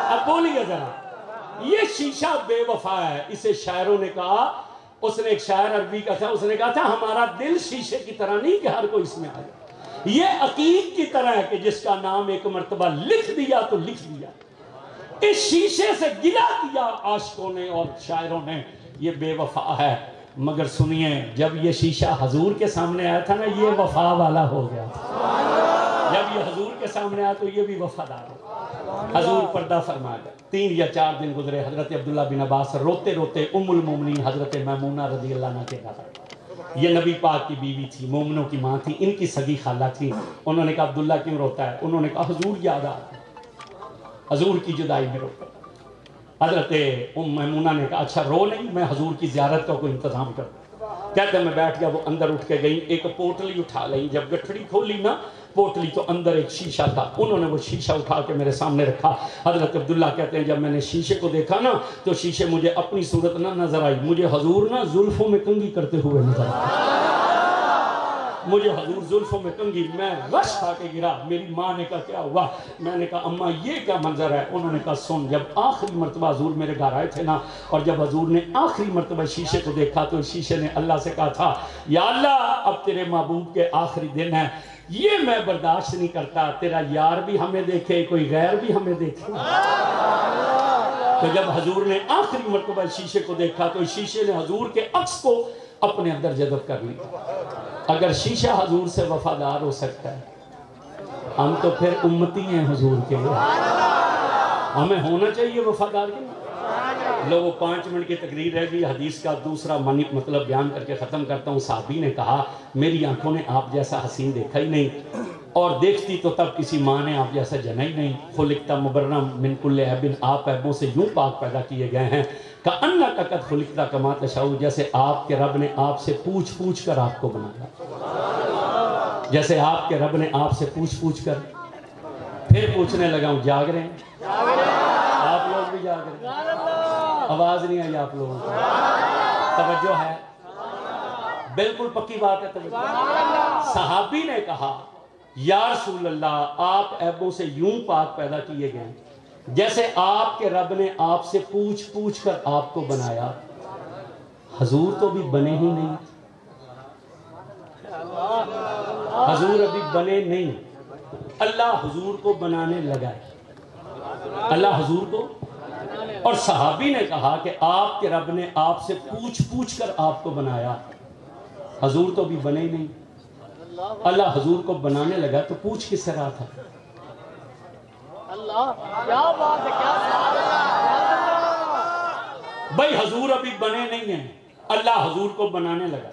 اب بولیے ذرا, یہ شیشہ بے وفا ہے. اسے شاعروں نے کہا, اس نے ایک شاعر عربی کا تھا, اس نے کہا تھا ہمارا دل شیشے کی طرح نہیں کہ ہر کوئی اس میں آ جائے, یہ عقیق کی طرح ہے کہ جس کا نام ایک مرتبہ لکھ دیا تو لکھ دیا. اس شیشے سے گلا کیا عاشقوں نے اور شاعروں نے, یہ بے وفا ہے. مگر سنیے, جب یہ شیشہ حضور کے سامنے آیا تھا نا, یہ وفا والا ہو گیا. جب یہ حضور کے سامنے آیا تو یہ بھی وفادار ہو. حضور پردہ فرما گئے. 3 یا 4 دن گزرے, حضرت عبداللہ بن عباس روتے روتے ام المومنین حضرت میمونہ رضی اللہ عنہ کے گھر. یہ نبی پاک کی بیوی تھی, مومنوں کی ماں تھی, ان کی سگی خالہ تھی. انہوں نے کہا عبداللہ کیوں روتا ہے؟ انہوں نے کہا حضور یاد آ رہا ہے, حضور کی جدائی میں روتا. حضرت ام میمونہ نے کہا اچھا رو نہیں, میں حضور کی زیارت کا کوئی انتظام کروں. کہتے ہیں میں بیٹھ گیا, وہ اندر اٹھ کے گئی, ایک پوٹلی اٹھا لئی. جب گٹھڑی کھولی نا پوٹلی تو اندر ایک شیشہ تھا. انہوں نے وہ شیشہ اٹھا کے میرے سامنے رکھا. حضرت عبداللہ کہتے ہیں جب میں نے شیشے کو دیکھا نا تو شیشے مجھے اپنی صورت نہ نظر آئی, مجھے حضور نا زلفوں میں کنگھی کرتے ہوئے نظر آئی. مجھے حضور زلفوں میں کنگھی, میں رش کھا کے گرا. میری ماں نے کہا کیا ہوا؟ میں نے کہا اماں یہ کیا منظر ہے؟ انہوں نے کہا سن, جب آخری مرتبہ حضور میرے گھر آئے تھے نا, اور جب حضور نے آخری مرتبہ شیشے کو دیکھا تو شیشے نے اللہ سے کہا تھا یا اللہ اب تیرے محبوب کے آخری دن ہے, یہ میں برداشت نہیں کرتا, تیرا یار بھی ہمیں دیکھے, کوئی غیر بھی ہمیں دیکھے. تو جب حضور نے آخری مرتبہ شیشے کو دیکھا تو شیشے نے حضور کے عکس کو اپنے اندر جذب کر لیا. اگر شیشہ حضور سے وفادار ہو سکتا ہے, ہم تو پھر امتی ہیں حضور کے, ہمیں ہونا چاہیے وفادار کے. لوگوں 5 منٹ کی تقریر رہ گئی, حدیث کا دوسرا مطلب بیان کر کے ختم کرتا ہوں. صحابی نے کہا میری آنکھوں نے آپ جیسا حسین دیکھا ہی نہیں, اور دیکھتی تو تب کسی ماں نے آپ جیسا جنا ہی نہیں. خلقت مبرم من کل عیب, آپ عیبوں سے یوں پاک پیدا کیے گئے ہیں. کأنک قد خلقت کما تشاء, جیسے آپ کے رب نے آپ سے پوچھ پوچھ کر آپ کو بنایا, جیسے آپ کے رب نے آپ سے پوچھ پوچھ کر. پھر پوچھنے لگا ہوں, جاگ رہے ہیں آپ لوگ بھی؟ جاگ رہے ہیں؟ آواز نہیں آئی آپ لوگوں کو؟ توجہ ہے؟ بالکل پکی بات ہے توجہ. صحابی نے کہا یا رسول اللہ آپ عیبوں سے یوں پاک پیدا کیے گئے جیسے آپ کے رب نے آپ سے پوچھ پوچھ کر آپ کو بنایا. حضور تو بھی بنے ہی نہیں, حضور ابھی بنے نہیں, اللہ حضور کو بنانے لگا ہے, اللہ حضور کو. اور صحابی نے کہا کہ آپ کے رب نے آپ سے پوچھ پوچھ کر آپ کو بنایا, حضور تو بھی بنے ہی نہیں, اللہ حضور کو بنانے لگا تو پوچھ کس سے رہا تھا؟ اللہ کیا بات ہے, کیا بھائی حضور ابھی بنے نہیں ہیں, اللہ حضور کو بنانے لگا.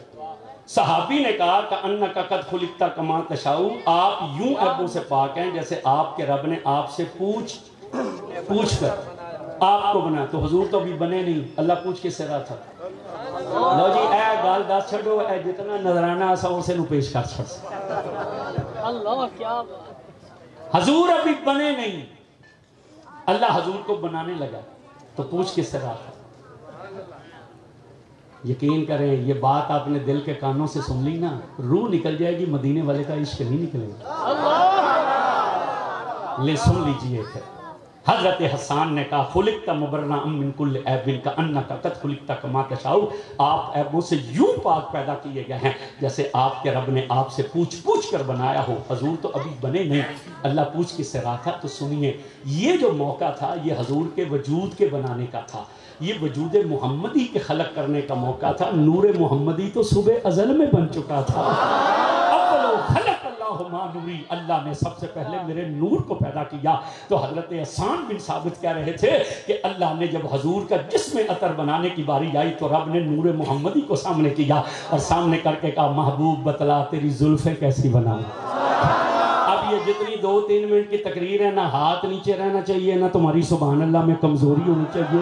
صحابی نے کہا کہ انک قد خلقت کما تشاء, آپ یوں عیبوں سے پاک ہیں جیسے آپ کے رب نے آپ سے پوچھ پوچھ کر آپ کو بنا. تو حضور تو ابھی بنے نہیں, اللہ پوچھ کس سے رہا تھا؟ لو جی اے گال دس چھڑو, اے جتنا نظرانہ آسا اسے نو پیش کر چھڑ. اللہ کیا بات. حضور ابھی بنے نہیں, اللہ حضور کو بنانے لگا تو پوچھ کس سے رہا تھا؟ یقین کریں یہ بات آپ نے دل کے کانوں سے سن لی نا, روح نکل جائے گی, مدینے والے کا عشق نہیں نکلے گا. لے سن لیجئے پھر. حضرت حسان نے کہا خلقت مبرنا من کل عیب کأنک قد خلقت کما تشاء, آپ عیبوں سے یوں پاک پیدا کیے گئے ہیں جیسے آپ کے رب نے آپ سے پوچھ پوچھ کر بنایا ہو. حضور تو ابھی بنے نہیں, اللہ پوچھ کس سے رہا تھا؟ تو سنیے, یہ جو موقع تھا یہ حضور کے وجود کے بنانے کا تھا, یہ وجود محمدی کے خلق کرنے کا موقع تھا. نور محمدی تو صبح ازل میں بن چکا تھا. اولو خلق اللہ ما نوری, اللہ نے سب سے پہلے میرے نور کو پیدا کیا. تو حضرت حسان بن ثابت کہہ رہے تھے کہ اللہ نے جب حضور کا جسم عطر بنانے کی باری آئی تو رب نے نور محمدی کو سامنے کیا اور سامنے کر کے کہا محبوب بتلا تیری زلفیں کیسی بناؤں. اب یہ جتنی 2-3 منٹ کی تقریر ہے, نہ ہاتھ نیچے رہنا چاہیے, نہ تمہاری سبحان اللہ میں کمزوری ہونی چاہیے.